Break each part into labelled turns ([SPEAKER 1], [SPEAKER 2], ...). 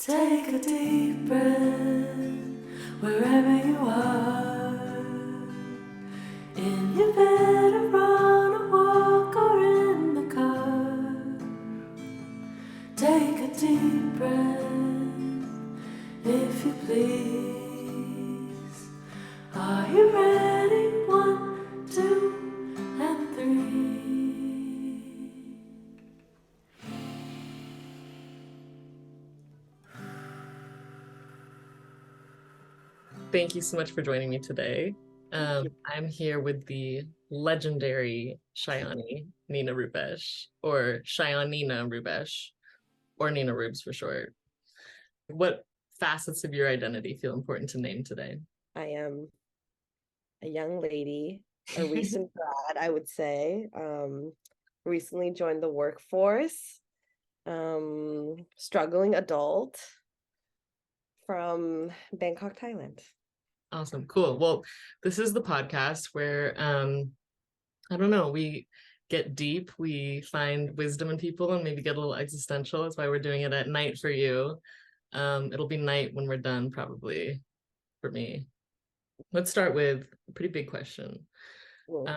[SPEAKER 1] Take a deep breath wherever you are. In your bed or on a walk or in the car. Take a deep breath if you please. Are you ready? 1, 2, and 3.
[SPEAKER 2] Thank you so much for joining me today. I'm here with the legendary Shayani Nina Rubesh, or Shayanina Rubesh, or Nina Rubes for short. What facets of your identity feel important to name today?
[SPEAKER 3] I am a young lady, a recent grad, I would say. Recently joined the workforce, struggling adult from Bangkok, Thailand.
[SPEAKER 2] Awesome, cool. Well, this is the podcast where I don't know, we get deep, we find wisdom in people, and maybe get a little existential. That's why we're doing it at night for you. It'll be night when we're done, probably for me. Let's start with a pretty big question.
[SPEAKER 3] Well,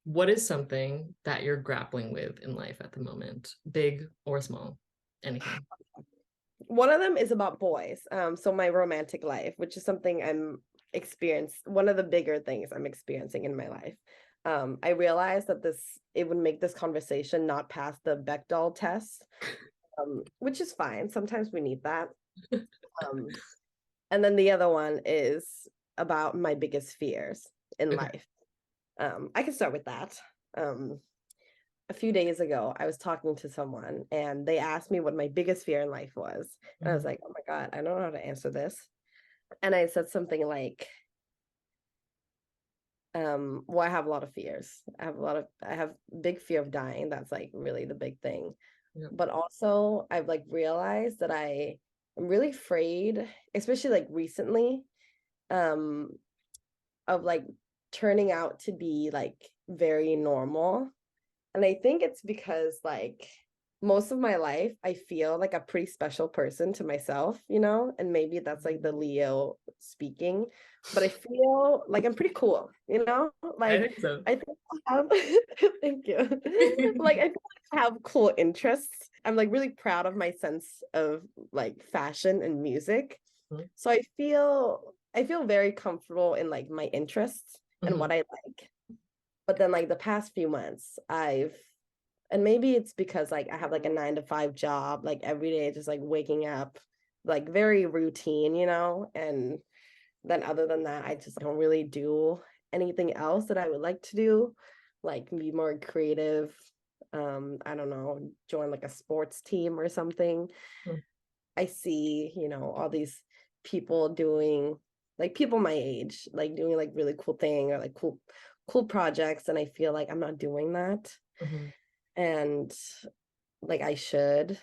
[SPEAKER 2] What is something that you're grappling with in life at the moment, big or small? Anything.
[SPEAKER 3] one of them is about boys. So my romantic life, which is something one of the bigger things I'm experiencing in my life. I realized that it would make this conversation not pass the Bechdel test, which is fine. Sometimes we need that. Um, And then the other one is about my biggest fears in
[SPEAKER 2] Okay.
[SPEAKER 3] life. I can start with that. Um, a few days ago, I was talking to someone and they asked me what my biggest fear in life was. And I was
[SPEAKER 2] Mhm.
[SPEAKER 3] like, oh my God, I don't know how to answer this. And I said something like, well, I have a lot of fears. I have big fear of dying. That's like really the big thing.
[SPEAKER 2] Yeah.
[SPEAKER 3] But also I've like realized that I'm really afraid, especially like recently, um, of like turning out to be like very normal. And I think it's because like most of my life I feel like a pretty special person to myself, and maybe that's like the Leo speaking, but I feel like I'm pretty cool,
[SPEAKER 2] I
[SPEAKER 3] like
[SPEAKER 2] think so.
[SPEAKER 3] I think I have thank you. Like I feel like I have cool interests. I'm like really proud of my sense of like fashion and music. So I feel very comfortable in like my interests and
[SPEAKER 2] Mhm.
[SPEAKER 3] what I like. But then like the past few months, and maybe it's because like I have like a 9 to 5 job, like every day just like waking up, like very routine, and then other than that, I just don't really do anything else that I would like to do, like be more creative. I don't know, join like a sports team or something.
[SPEAKER 2] Mhm.
[SPEAKER 3] I see, all these people doing like people my age, like doing like really cool thing or like cool projects. And I feel like I'm not doing that.
[SPEAKER 2] Mhm.
[SPEAKER 3] And like I should,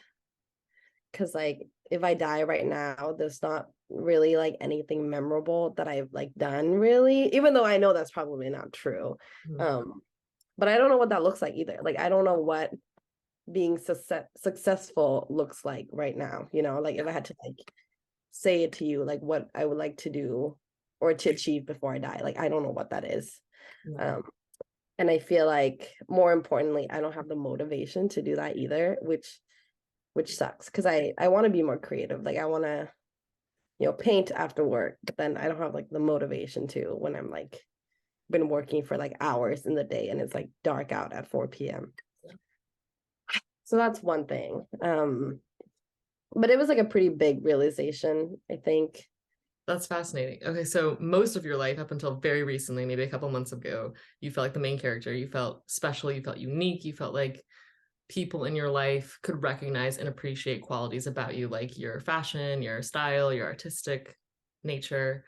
[SPEAKER 3] because like if I die right now, there's not really like anything memorable that I've like done really, even though I know that's probably not true.
[SPEAKER 2] Mhm.
[SPEAKER 3] Um, but I don't know what that looks like either. Like I don't know what being successful looks like right now, like if I had to like say it to you, like what I would like to do or to achieve before I die. Like I don't know what that is.
[SPEAKER 2] Yeah.
[SPEAKER 3] Um, and I feel like more importantly, I don't have the motivation to do that either, which sucks because I want to be more creative. Like I want to, paint after work, but then I don't have like the motivation to when I'm like been working for like hours in the day and it's like dark out at 4 p.m. So that's one thing. But it was like a pretty big realization, I think.
[SPEAKER 2] That's fascinating. Okay, so most of your life, up until very recently, maybe a couple months ago, you felt like the main character. You felt special. You felt unique. You felt like people in your life could recognize and appreciate qualities about you, like your fashion, your style, your artistic nature.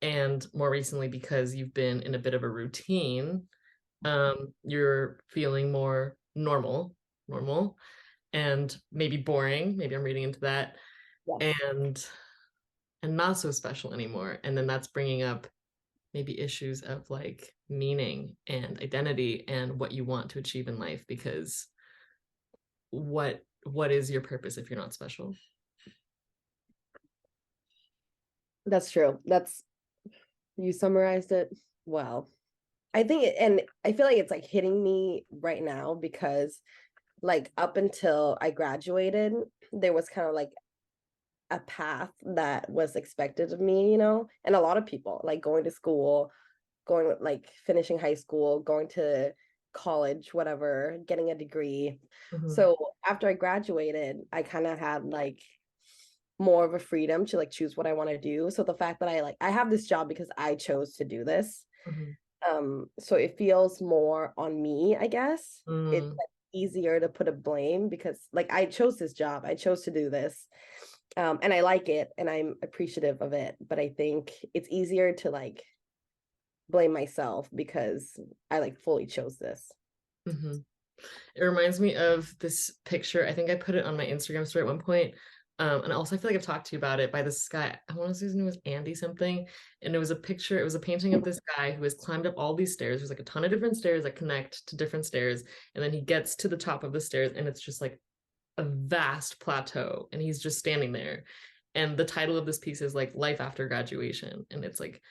[SPEAKER 2] And more recently, because you've been in a bit of a routine, you're feeling more normal, and maybe boring. Maybe I'm reading into that,
[SPEAKER 3] Yes.
[SPEAKER 2] and not so special anymore. And then that's bringing up maybe issues of like meaning and identity and what you want to achieve in life, because what is your purpose if you're not special?
[SPEAKER 3] That's true. You summarized it well. I think and I feel like it's like hitting me right now because like up until I graduated, there was kind of like a path that was expected of me, and a lot of people like going to school, going like finishing high school, going to college, whatever, getting a degree.
[SPEAKER 2] Mhm,
[SPEAKER 3] So after I graduated, I kind of had like more of a freedom to like choose what I want to do. So the fact that I have this job because I chose to do this.
[SPEAKER 2] mhm,
[SPEAKER 3] So it feels more on me, I guess. It's
[SPEAKER 2] mm,
[SPEAKER 3] like easier to put a blame because like I chose this job, I chose to do this. And I like it and I'm appreciative of it, but I think it's easier to like blame myself because I like fully chose this.
[SPEAKER 2] mhm. It reminds me of this picture. I think I put it on my Instagram story at one point. And also I feel like I've talked to you about it by this guy. I want to say his name was Andy something. And it was a picture, it was a painting of this guy who has climbed up all these stairs. There's like a ton of different stairs that connect to different stairs. And then he gets to the top of the stairs and it's just like a vast plateau. And he's just standing there. And the title of this piece is like Life After Graduation. And it's like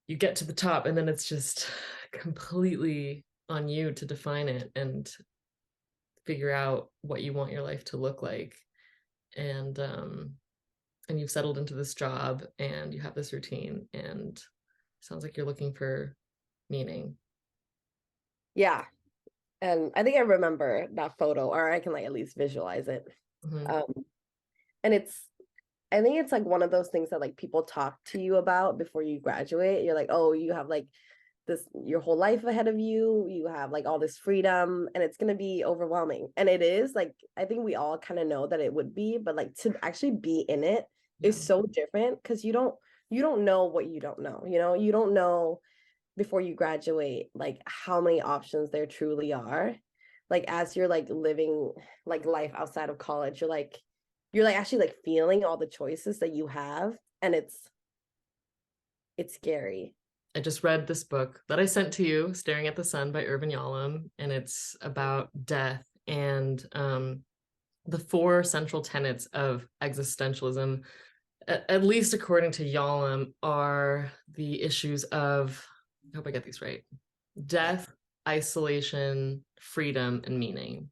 [SPEAKER 2] you get to the top and then it's just completely on you to define it and figure out what you want your life to look like. And you've settled into this job and you have this routine and sounds like you're looking for meaning.
[SPEAKER 3] Yeah. And I think I remember that photo, or I can like at least visualize it.
[SPEAKER 2] Mhm.
[SPEAKER 3] Um, and I think it's like one of those things that like people talk to you about before you graduate. You're like, oh, you have like this your whole life ahead of you. You have like all this freedom and it's gonna be overwhelming. And it is like I think we all kind of know that it would be, but like to actually be in it
[SPEAKER 2] Yeah.
[SPEAKER 3] is so different because you don't know what you don't know. You don't know before you graduate like how many options there truly are. Like as you're like living like life outside of college, you're like actually like feeling all the choices that you have and it's scary.
[SPEAKER 2] I just read this book that I sent to you, Staring at the Sun by Irvin Yalom, and it's about death and the four central tenets of existentialism, at least according to Yalom, are the issues of, I hope I get these right, death, isolation, freedom, and meaning.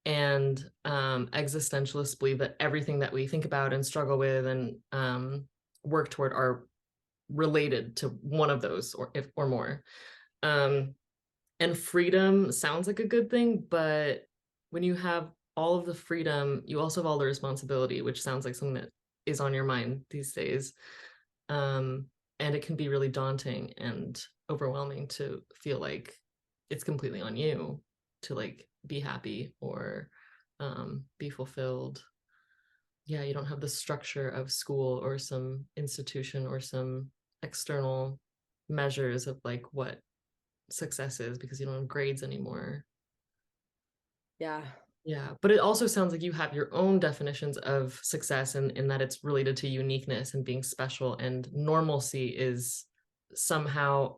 [SPEAKER 2] And existentialists believe that everything that we think about and struggle with and work toward are related to one of those or more. Um, and freedom sounds like a good thing, but when you have all of the freedom, you also have all the responsibility, which sounds like something that is on your mind these days. Um, and it can be really daunting and overwhelming to feel like it's completely on you to like be happy or be fulfilled. Yeah, you don't have the structure of school or some institution or some external measures of like what success is because you don't have grades anymore.
[SPEAKER 3] Yeah.
[SPEAKER 2] Yeah, but it also sounds like you have your own definitions of success and in that it's related to uniqueness and being special, and normalcy is somehow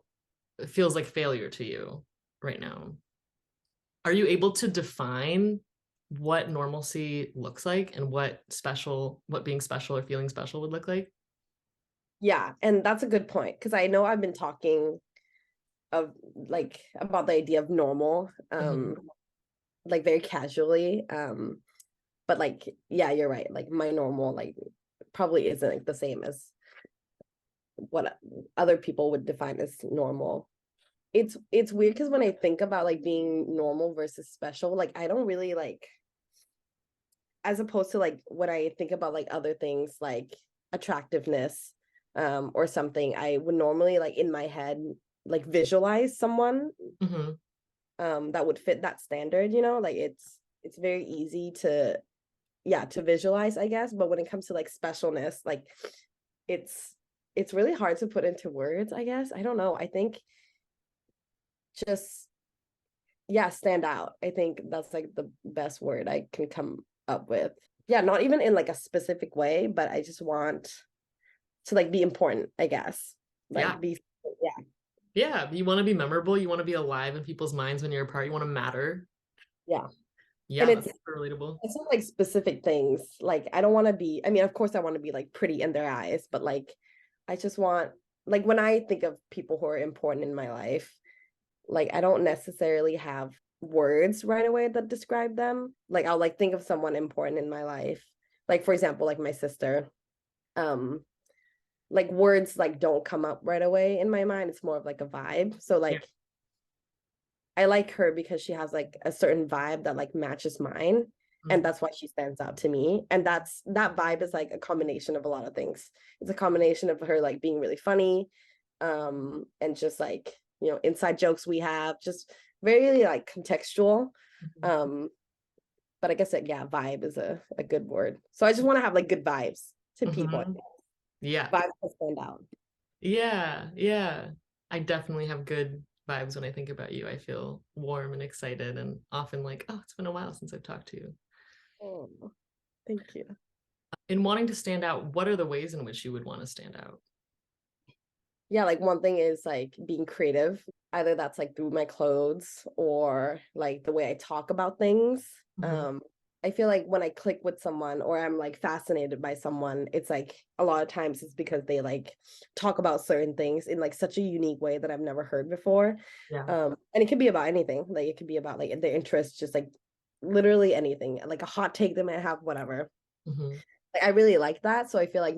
[SPEAKER 2] feels like failure to you right now. Are you able to define what normalcy looks like and what being special or feeling special would look like?
[SPEAKER 3] Yeah, and that's a good point because I know I've been talking of like about the idea of normal
[SPEAKER 2] Mhm.
[SPEAKER 3] like very casually. But like yeah, you're right, like my normal like probably isn't like the same as what other people would define as normal. It's weird because when I think about like being normal versus special, like I don't really like, as opposed to like when I think about like other things like attractiveness or something, I would normally like in my head like visualize someone
[SPEAKER 2] Mhm.
[SPEAKER 3] that would fit that standard, like it's very easy to yeah to visualize, I guess. But when it comes to like specialness, like it's it's really hard to put into words, I guess. I don't know. I think just yeah, stand out. I think that's like the best word I can come up with. Yeah, not even in like a specific way, but I just want to like be important, I guess.
[SPEAKER 2] Yeah.
[SPEAKER 3] Like be yeah,
[SPEAKER 2] Yeah. You want to be memorable. You want to be alive in people's minds when you're apart. You want to matter.
[SPEAKER 3] yeah. And
[SPEAKER 2] Yeah, that's super relatable.
[SPEAKER 3] it's not like specific things. Like I don't want to be, I mean, of course I want to be like pretty in their eyes, but like I just want, like when I think of people who are important in my life, like I don't necessarily have words right away that describe them. Like I'll like think of someone important in my life. Like for example, like my sister. Um like words like don't come up right away in my mind. It's more of like a vibe. So
[SPEAKER 2] Yeah.
[SPEAKER 3] like I like her because she has like a certain vibe that like matches mine. And
[SPEAKER 2] Mhm.
[SPEAKER 3] that's why she stands out to me. And that vibe is like a combination of a lot of things. It's a combination of her like being really funny, and just like, you know, inside jokes we have, just very like contextual.
[SPEAKER 2] Mhm.
[SPEAKER 3] Um, but I guess like yeah, vibe is a good word. So I just want to have like good vibes to people.
[SPEAKER 2] Mhm. Yeah.
[SPEAKER 3] Vibes that stand out.
[SPEAKER 2] Yeah. Yeah. I definitely have good vibes when I think about you. I feel warm and excited and often like, oh, it's been a while since I've talked to you.
[SPEAKER 3] Oh, thank you.
[SPEAKER 2] In wanting to stand out, what are the ways in which you would want to stand out?
[SPEAKER 3] Yeah, like one thing is like being creative. Either that's like through my clothes or like the way I talk about things.
[SPEAKER 2] Mhm.
[SPEAKER 3] Um, I feel like when I click with someone or I'm like fascinated by someone, it's like a lot of times it's because they like talk about certain things in like such a unique way that I've never heard before.
[SPEAKER 2] Yeah.
[SPEAKER 3] And it could be about anything. Like it could be about like their interests, just like literally anything, like a hot take they might have, whatever.
[SPEAKER 2] Mhm.
[SPEAKER 3] Like I really like that. So I feel like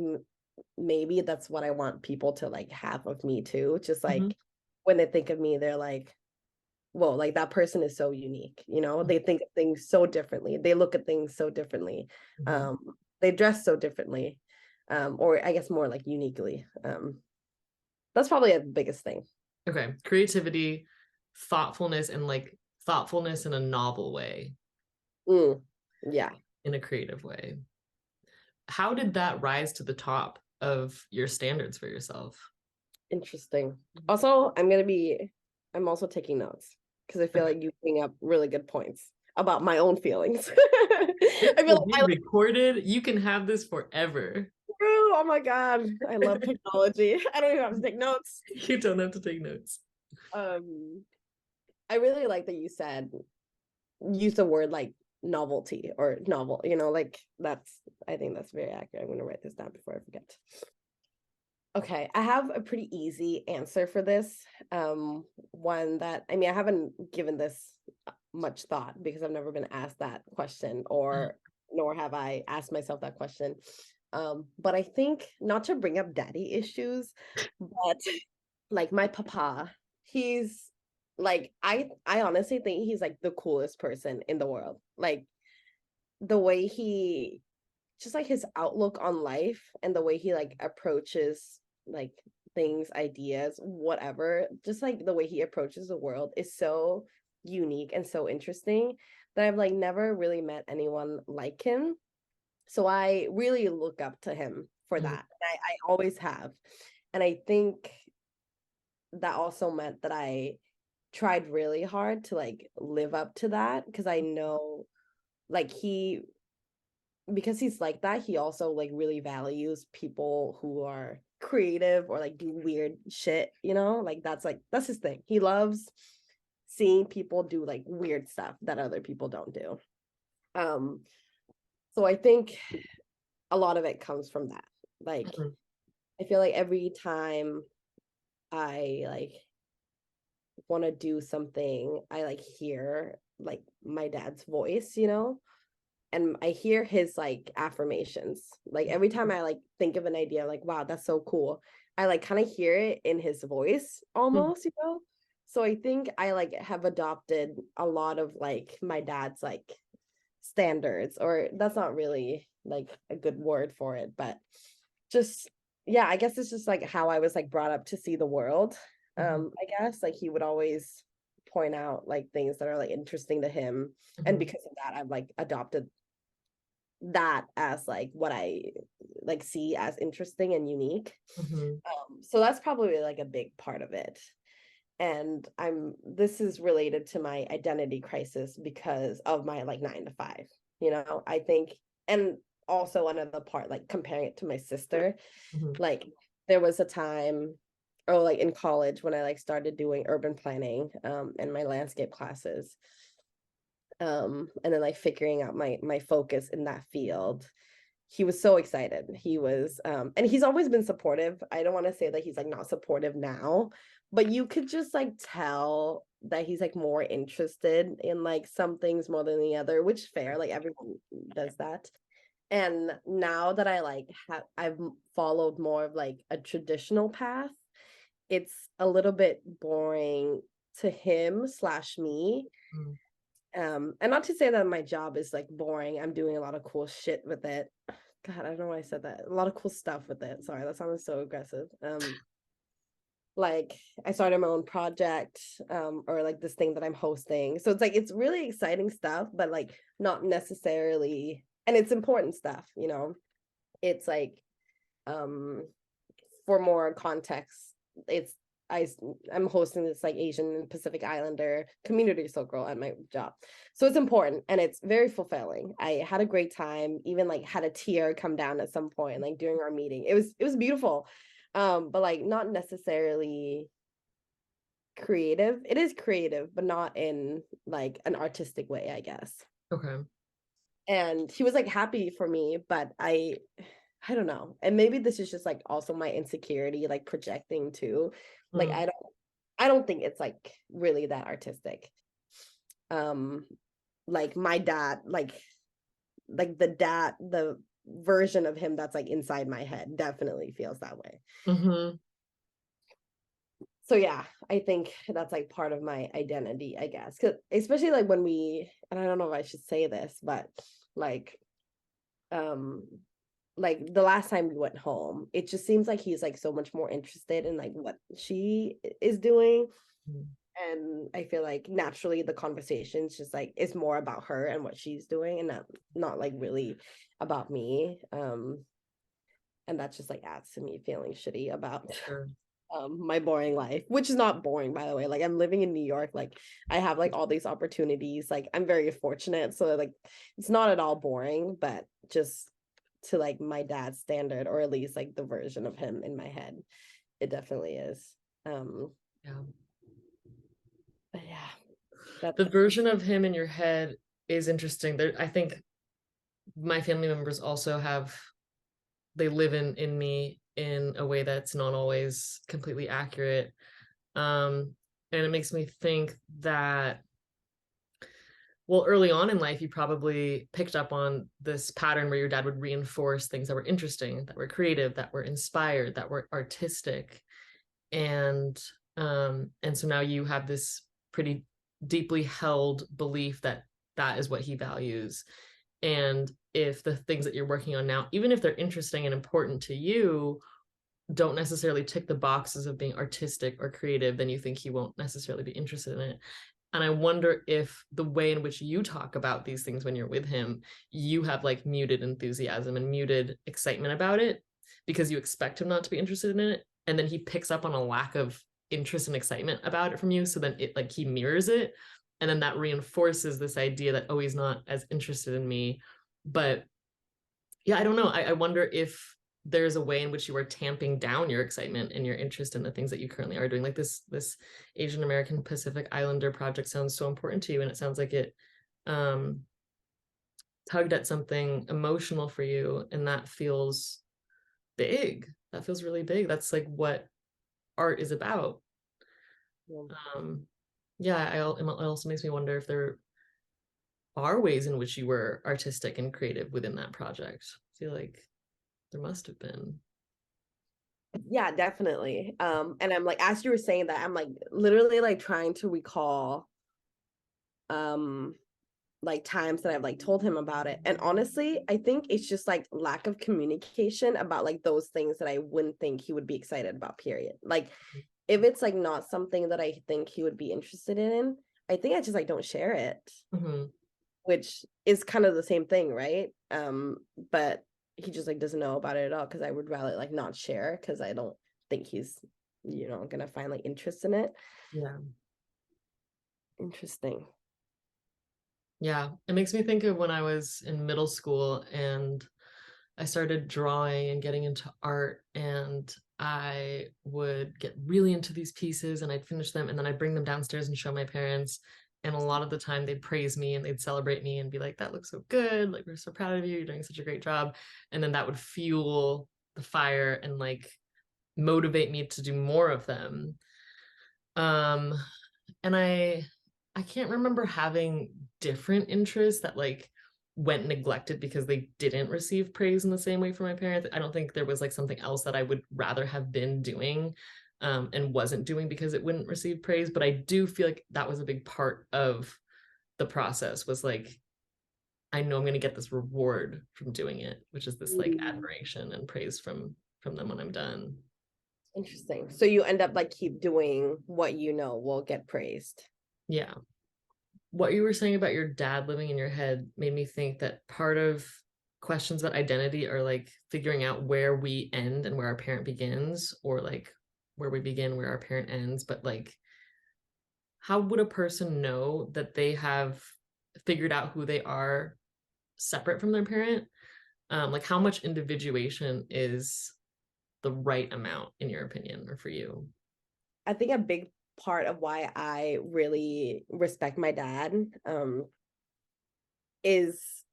[SPEAKER 3] maybe that's what I want people to like have of me too. Just
[SPEAKER 2] Mhm.
[SPEAKER 3] like when they think of me, they're like, whoa, like that person is so unique. You know, they think of things so differently. They look at things so differently.
[SPEAKER 2] Mhm.
[SPEAKER 3] Um, they dress so differently. Or I guess more like uniquely. That's probably the biggest thing.
[SPEAKER 2] Okay. Creativity, thoughtfulness, and like thoughtfulness in a novel way,
[SPEAKER 3] Mm, yeah,
[SPEAKER 2] in a creative way. How did that rise to the top of your standards for yourself?
[SPEAKER 3] interesting. Also, I'm also taking notes because I feel
[SPEAKER 2] Okay.
[SPEAKER 3] like you bring up really good points about my own feelings. I
[SPEAKER 2] This
[SPEAKER 3] feel
[SPEAKER 2] will
[SPEAKER 3] like
[SPEAKER 2] be recorded. You can have this forever.
[SPEAKER 3] true. Oh my God. I love technology. I don't even have to take notes.
[SPEAKER 2] You don't have to take notes.
[SPEAKER 3] Um, I really like that you said use the word like novelty or novel, you know, like that's I think that's very accurate. I'm gonna write this down before I forget. Okay, I have a pretty easy answer for this. One that I mean I haven't given this much thought because I've never been asked that question or nor have I asked myself that question. But I think not to bring up daddy issues, but like my papa, he's like I honestly think he's like the coolest person in the world. Like the way he just like his outlook on life and the way he like approaches like things, ideas, whatever, just like the way he approaches the world is so unique and so interesting that I've like never really met anyone like him. So I really look up to him for
[SPEAKER 2] Mhm.
[SPEAKER 3] that. I always have. And I think that also meant that I tried really hard to like live up to that because I know like he because he's like that, he also like really values people who are creative or like do weird shit, you know? Like that's his thing. He loves seeing people do like weird stuff that other people don't do. Um so I think a lot of it comes from that. Like
[SPEAKER 2] Mhm.
[SPEAKER 3] I feel like every time I like want to do something, I like hear like my dad's voice, you know? And I hear his like affirmations. Like every time I like think of an idea, like, wow, that's so cool. I like kind of hear it in his voice
[SPEAKER 2] Mhm.
[SPEAKER 3] almost, you know? So I think I like have adopted a lot of like my dad's like standards, or that's not really like a good word for it, but just yeah, I guess it's just like how I was like brought up to see the world.
[SPEAKER 2] Mhm.
[SPEAKER 3] I guess like he would always point out like things that are like interesting to him. And
[SPEAKER 2] Mhm.
[SPEAKER 3] because of that, I've like adopted that as like what I like see as interesting and unique.
[SPEAKER 2] Mhm.
[SPEAKER 3] So that's probably like a big part of it. And this is related to my identity crisis because of my like 9 to 5, you know, I think. And also another part, like comparing it to my sister,
[SPEAKER 2] Mhm.
[SPEAKER 3] like there was a time or like in college when I like started doing urban planning and my landscape classes. and then like figuring out my focus in that field. He was so excited. He was and he's always been supportive. I don't want to say that he's like not supportive now, but you could just like tell that he's like more interested in like some things more than the other, which is fair, like everyone does that. And now that I like have I've followed more of like a traditional path, it's a little bit boring to him slash me.
[SPEAKER 2] Mm.
[SPEAKER 3] And not to say that my job is like boring. I'm doing a lot of cool shit with it. God, I don't know why I said that. A lot of cool stuff with it. Sorry, that sounded so aggressive. Like I started my own project, or like this thing that I'm hosting. So it's like it's really exciting stuff, but like not necessarily, and it's important stuff, you know. It's like um for more context, it's I I'm hosting this like Asian and Pacific Islander community circle at my job. So it's important and it's very fulfilling. I had a great time, even like had a tear come down at some point like during our meeting. It was beautiful. But like not necessarily creative. It is creative, but not in like an artistic way, I guess.
[SPEAKER 2] Okay.
[SPEAKER 3] And he was like happy for me, but I don't know. And maybe this is just like also my insecurity like projecting too. Like
[SPEAKER 2] Mm.
[SPEAKER 3] I don't think it's like really that artistic. Um like my dad, like the version of him that's like inside my head definitely feels that way.
[SPEAKER 2] Mm-hmm.
[SPEAKER 3] So yeah, I think that's like part of my identity, I guess. 'Cause especially like when we, and I don't know if I should say this, but like um like the last time we went home, it just seems like he's like so much more interested in like what she is doing.
[SPEAKER 2] Mm.
[SPEAKER 3] And I feel like naturally the conversations just like is more about her and what she's doing and not like really about me. And that just like adds to me feeling shitty about
[SPEAKER 2] Sure.
[SPEAKER 3] my boring life, which is not boring by the way. Like I'm living in New York, like I have like all these opportunities, like I'm very fortunate, so like it's not at all boring, but just to like my dad's standard, or at least like the version of him in my head, it definitely is. um
[SPEAKER 2] Yeah.
[SPEAKER 3] but yeah, that's
[SPEAKER 2] The version of him in your head is interesting. There, I think my family members also have, they live in me in a way that's not always completely accurate. And it makes me think that, well, early on in life, you probably picked up on this pattern where your dad would reinforce things that were interesting, that were creative, that were inspired, that were artistic. And so now you have this pretty deeply held belief that that is what he values. And if the things that you're working on now, even if they're interesting and important to you, don't necessarily tick the boxes of being artistic or creative, then you think he won't necessarily be interested in it. And I wonder if the way in which you talk about these things when you're with him, you have like muted enthusiasm and muted excitement about it because you expect him not to be interested in it. And then he picks up on a lack of interest and excitement about it from you. So then it like he mirrors it. And then that reinforces this idea that, oh, he's not as interested in me. But yeah, I don't know. I wonder if there's a way in which you are tamping down your excitement and your interest in the things that you currently are doing. Like this Asian American Pacific Islander project sounds so important to you, and it sounds like it um tugged at something emotional for you, and that feels big. That feels really big. That's like what art is about.
[SPEAKER 3] yeah.
[SPEAKER 2] um yeah, it also makes me wonder if there are ways in which you were artistic and creative within that project. I feel like there must have been.
[SPEAKER 3] Yeah, definitely. And I'm like, as you were saying that, I'm like literally like trying to recall um like times that I've like told him about it. And honestly, I think it's just like lack of communication about like those things that I wouldn't think he would be excited about, period. Like if it's like not something that I think he would be interested in, I think I just like don't share it,
[SPEAKER 2] Mhm.
[SPEAKER 3] which is kind of the same thing, right? But he just like doesn't know about it at all because I would rather like not share because I don't think he's, you know, gonna find like interest in it.
[SPEAKER 2] Yeah.
[SPEAKER 3] Interesting.
[SPEAKER 2] Yeah. It makes me think of when I was in middle school and I started drawing and getting into art, and I would get really into these pieces and I'd finish them and then I'd bring them downstairs and show my parents. And a lot of the time they'd praise me and they'd celebrate me and be like, that looks so good. Like, we're so proud of you. You're doing such a great job. And then that would fuel the fire and like motivate me to do more of them. Um, and I can't remember having different interests that like went neglected because they didn't receive praise in the same way from my parents. I don't think there was like something else that I would rather have been doing, and wasn't doing because it wouldn't receive praise. But I do feel like that was a big part of the process, was like, I know I'm going to get this reward from doing it, which is this like
[SPEAKER 3] Mm,
[SPEAKER 2] admiration and praise from them when I'm done.
[SPEAKER 3] interesting. So you end up like keep doing what you know will get praised.
[SPEAKER 2] Yeah. What you were saying about your dad living in your head made me think that part of questions about identity are like figuring out where we end and where our parent begins, or like where we begin, where our parent ends. But like, how would a person know that they have figured out who they are separate from their parent? Like, how much individuation is the right amount, in your opinion, or for you?
[SPEAKER 3] I think a big part of why I really respect my dad is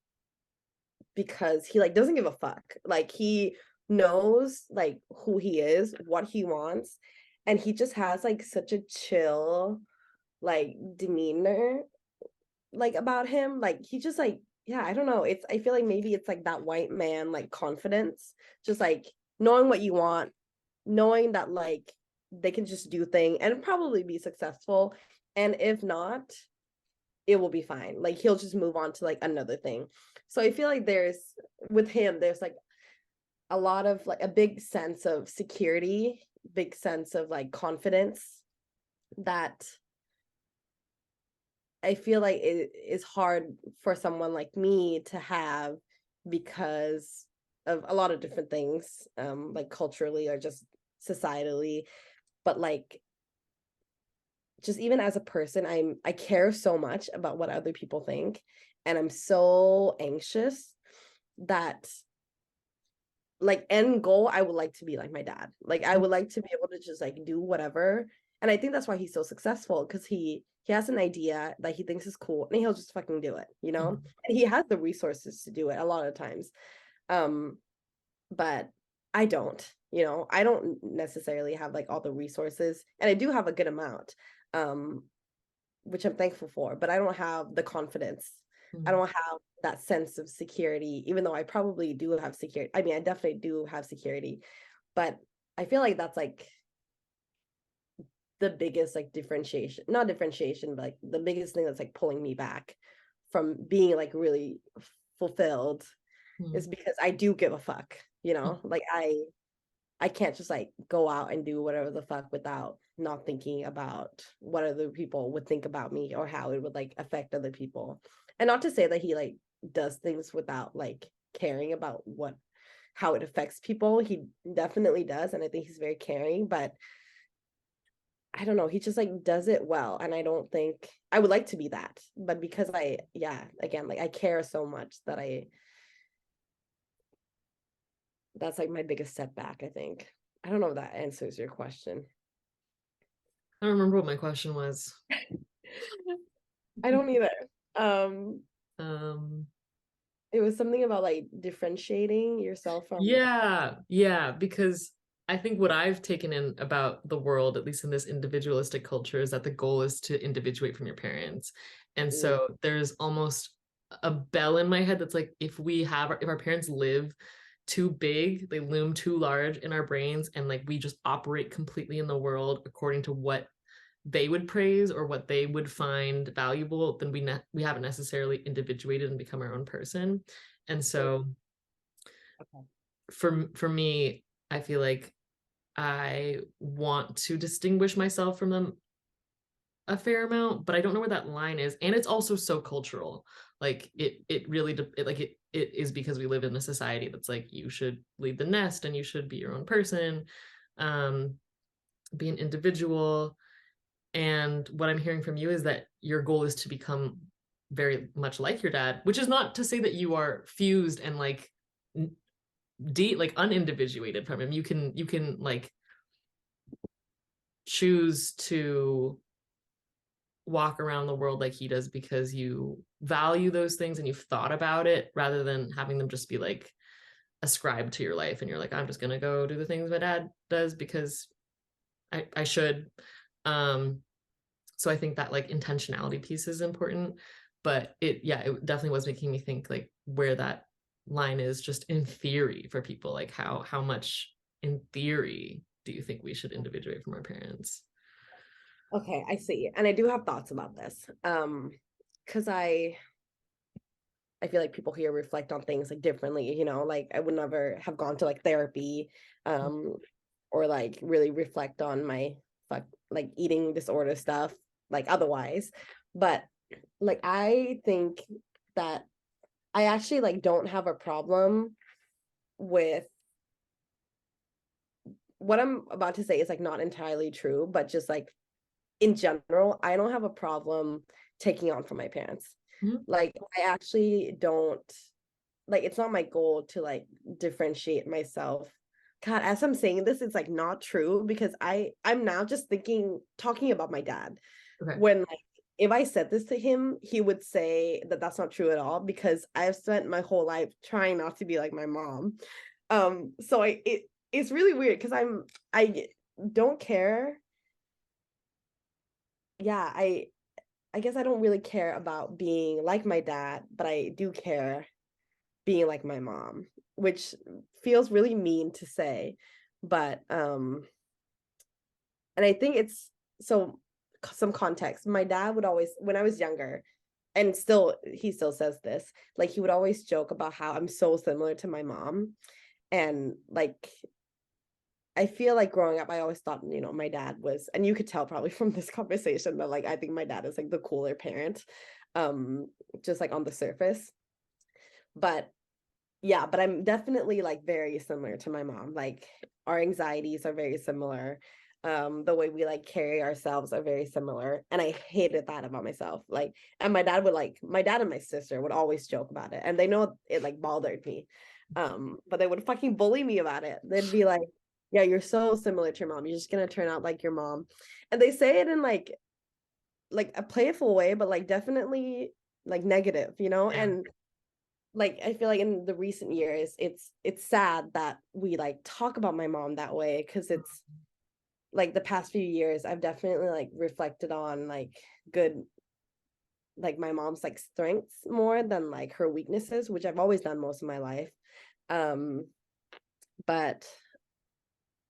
[SPEAKER 3] because he like doesn't give a fuck. Like he knows like who he is, what he wants, and he just has like such a chill like demeanor like about him. Like he just like, yeah, I don't know. It's, I feel like maybe it's like that white man like confidence, just like knowing what you want, knowing that like they can just do thing and probably be successful. And if not, it will be fine. Like he'll just move on to like another thing. So I feel like there's, with him, there's like a lot of like a big sense of security, big sense of like confidence that I feel like it is hard for someone like me to have because of a lot of different things, like culturally or just societally. But like just even as a person, I care so much about what other people think, and I'm so anxious that like end goal, I would like to be like my dad. Like I would like to be able to just like do whatever. And I think that's why he's so successful, because he has an idea that he thinks is cool and he'll just fucking do it, you know?
[SPEAKER 2] Mhm.
[SPEAKER 3] And he has the resources to do it a lot of times. Um, but I don't, you know, I don't necessarily have like all the resources, and I do have a good amount. Um, which I'm thankful for, but I don't have the confidence. I
[SPEAKER 2] Mhm.
[SPEAKER 3] don't have that sense of security, even though I probably do have security. I mean, I definitely do have security, but I feel like that's like the biggest like differentiation, not differentiation, but like the biggest thing that's like pulling me back from being like really fulfilled, is
[SPEAKER 2] Mhm.
[SPEAKER 3] because I do give a fuck, you know, like I can't just like go out and do whatever the fuck without not thinking about what other people would think about me or how it would like affect other people. And not to say that he like does things without like caring about what, how it affects people. He definitely does, and I think he's very caring, but I don't know, he just like does it well, and I don't think I would like to be that. But because I, yeah, again, like I care so much that I, that's like my biggest setback, I think. I don't know if that answers your question.
[SPEAKER 2] I don't remember what my question was.
[SPEAKER 3] I don't either. Um,
[SPEAKER 2] Um,
[SPEAKER 3] it was something about like differentiating yourself from.
[SPEAKER 2] yeah, because I think what I've taken in about the world, at least in this individualistic culture, is that the goal is to individuate from your parents. And
[SPEAKER 3] Mm,
[SPEAKER 2] so there's almost a bell in my head that's like, if our parents live too big, they loom too large in our brains, and like we just operate completely in the world according to what they would praise or what they would find valuable, then we haven't necessarily individuated and become our own person. And
[SPEAKER 3] mm,
[SPEAKER 2] so
[SPEAKER 3] okay.
[SPEAKER 2] for me, I feel like I want to distinguish myself from them a fair amount, but I don't know where that line is. And it's also so cultural. Like it really it is because we live in a society that's like, you should leave the nest and you should be your own person, um, be an individual. And what I'm hearing from you is that your goal is to become very much like your dad, which is not to say that you are fused and like like unindividuated from him. You can like choose to walk around the world like he does because you value those things and you've thought about it rather than having them just be like ascribed to your life and you're like, I'm just gonna go do the things my dad does because I should. Um, so I think that like intentionality piece is important, but it definitely was making me think like where that line is just in theory for people, like how much in theory do you think we should individuate from our parents?
[SPEAKER 3] Okay, I see. And I do have thoughts about this. Because I feel like people here reflect on things like differently, like I would never have gone to like therapy, um, or like really reflect on my like eating disorder stuff, like otherwise. But like I think that I actually like don't have a problem with what I'm about to say is like not entirely true, but just like in general, I don't have a problem taking on from my parents.
[SPEAKER 2] Mhm.
[SPEAKER 3] Like I actually don't like it's not my goal to like differentiate myself. God, as I'm saying this, it's like not true because I'm now just talking about my dad.
[SPEAKER 2] Okay.
[SPEAKER 3] When like if I said this to him, he would say that that's not true at all because I've spent my whole life trying not to be like my mom. So it's really weird because I don't care. Yeah, I guess I don't really care about being like my dad, but I do care being like my mom, which feels really mean to say, but and I think it's so some context. My dad would always, when I was younger, and still he still says this, like he would always joke about how I'm so similar to my mom. And like I feel like growing up, I always thought, my dad was, and you could tell probably from this conversation that like I think my dad is like the cooler parent, um, just like on the surface. But yeah, but I'm definitely like very similar to my mom. Like our anxieties are very similar. The way we like carry ourselves are very similar. And I hated that about myself. Like, and my dad and my sister would always joke about it. And they know it like bothered me. But they would fucking bully me about it. They'd be like, yeah, you're so similar to your mom. You're just gonna turn out like your mom. And they say it in like a playful way, but like definitely like negative,
[SPEAKER 2] Yeah.
[SPEAKER 3] and like I feel like in the recent years it's sad that we like talk about my mom that way because it's like the past few years I've definitely like reflected on like good like my mom's like strengths more than like her weaknesses, which I've always done most of my life. um but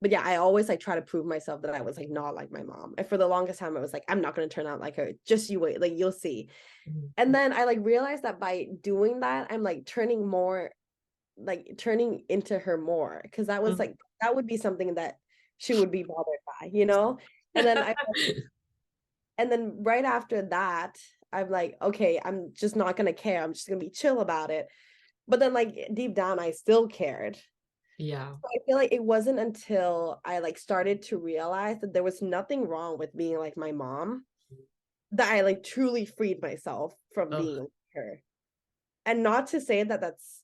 [SPEAKER 3] but yeah, I always like try to prove myself that I was like not like my mom, and for the longest time I was like, I'm not going to turn out like her, just you wait, like you'll see. And
[SPEAKER 2] Mhm.
[SPEAKER 3] then I like realized that by doing that I'm like turning into her more, because that was
[SPEAKER 2] Mhm.
[SPEAKER 3] like that would be something that she would be bothered by, and then right after that I'm like, okay, I'm just not gonna care, I'm just gonna be chill about it. But then like deep down I still cared.
[SPEAKER 2] Yeah.
[SPEAKER 3] So I feel like it wasn't until I like started to realize that there was nothing wrong with being like my mom that I like truly freed myself from
[SPEAKER 2] Oh,
[SPEAKER 3] being like her. And not to say that that's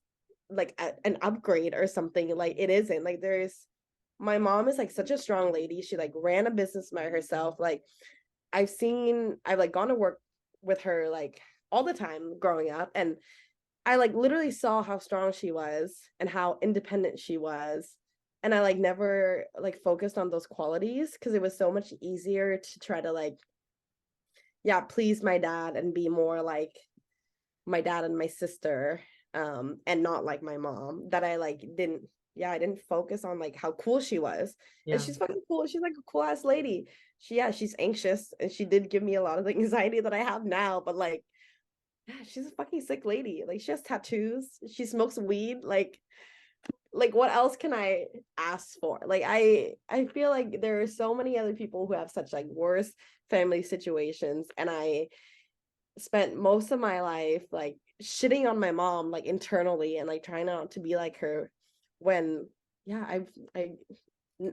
[SPEAKER 3] like an upgrade or something, like it isn't. Like there's my mom is like such a strong lady, she like ran a business by herself. Like I've like gone to work with her like all the time growing up, and I like literally saw how strong she was and how independent she was. And I like never like focused on those qualities because it was so much easier to try to like, yeah, please my dad and be more like my dad and my sister, and not like my mom, that I like didn't, yeah, I didn't focus on like how cool she was. And
[SPEAKER 2] yeah.
[SPEAKER 3] she's fucking cool, she's like a cool ass lady. She's anxious and she did give me a lot of the anxiety that I have now, but like, yeah, she's a fucking sick lady. Like she has tattoos, she smokes weed, like what else can I ask for? Like I feel like there are so many other people who have such like worse family situations, and I spent most of my life like shitting on my mom like internally and like trying not to be like her, when yeah, I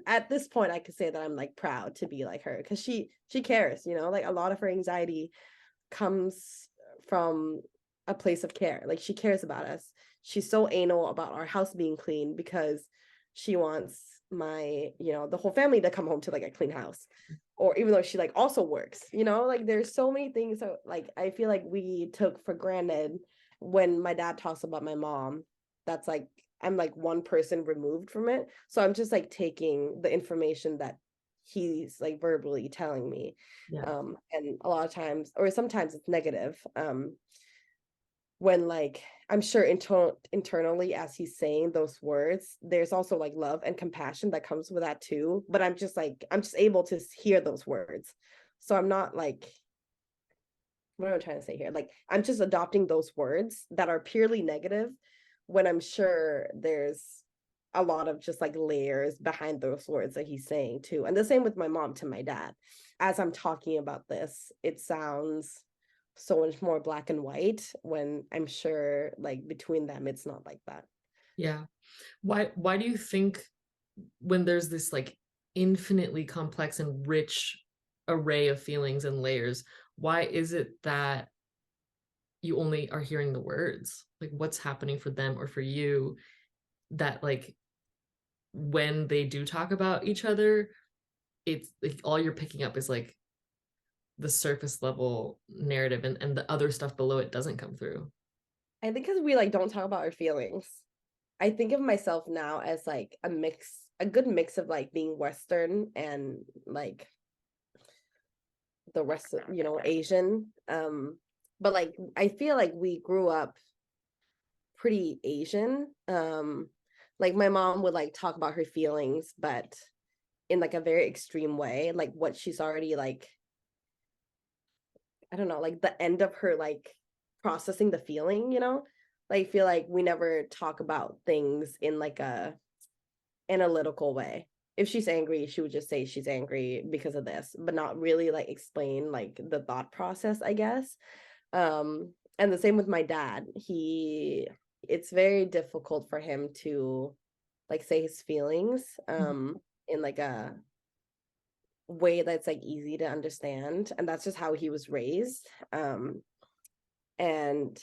[SPEAKER 3] at this point I could say that I'm like proud to be like her because she cares, like a lot of her anxiety comes from a place of care. Like she cares about us. She's so anal about our house being clean because she wants my, the whole family to come home to like a clean house. Or even though she like also works, like there's so many things. So like I feel like we took for granted when my dad talks about my mom, that's like I'm like one person removed from it. So I'm just like taking the information that he's like verbally telling me.
[SPEAKER 2] Yeah.
[SPEAKER 3] And a lot of times, or sometimes it's negative. When like I'm sure internally as he's saying those words, there's also like love and compassion that comes with that too. But I'm just able to hear those words. So I'm not like, what am I trying to say here? Like I'm just adopting those words that are purely negative when I'm sure there's a lot of just like layers behind those words that he's saying too. And the same with my mom to my dad. As I'm talking about this, it sounds so much more black and white when I'm sure like between them it's not like that.
[SPEAKER 2] Yeah. Why do you think when there's this like infinitely complex and rich array of feelings and layers, why is it that you only are hearing the words? Like what's happening for them or for you that like when they do talk about each other, it's like all you're picking up is like the surface level narrative and the other stuff below it doesn't come through.
[SPEAKER 3] I think because we like don't talk about our feelings. I think of myself now as like a good mix of like being Western and like the rest of, Asian. But like I feel like we grew up pretty Asian. Like my mom would like talk about her feelings, but in like a very extreme way, like what she's already like, I don't know, like the end of her like processing the feeling. Like I feel like we never talk about things in like a analytical way. If she's angry, she would just say she's angry because of this, but not really like explain like the thought process, I guess. And the same with my dad. It's very difficult for him to like say his feelings in like a way that's like easy to understand, and that's just how he was raised. And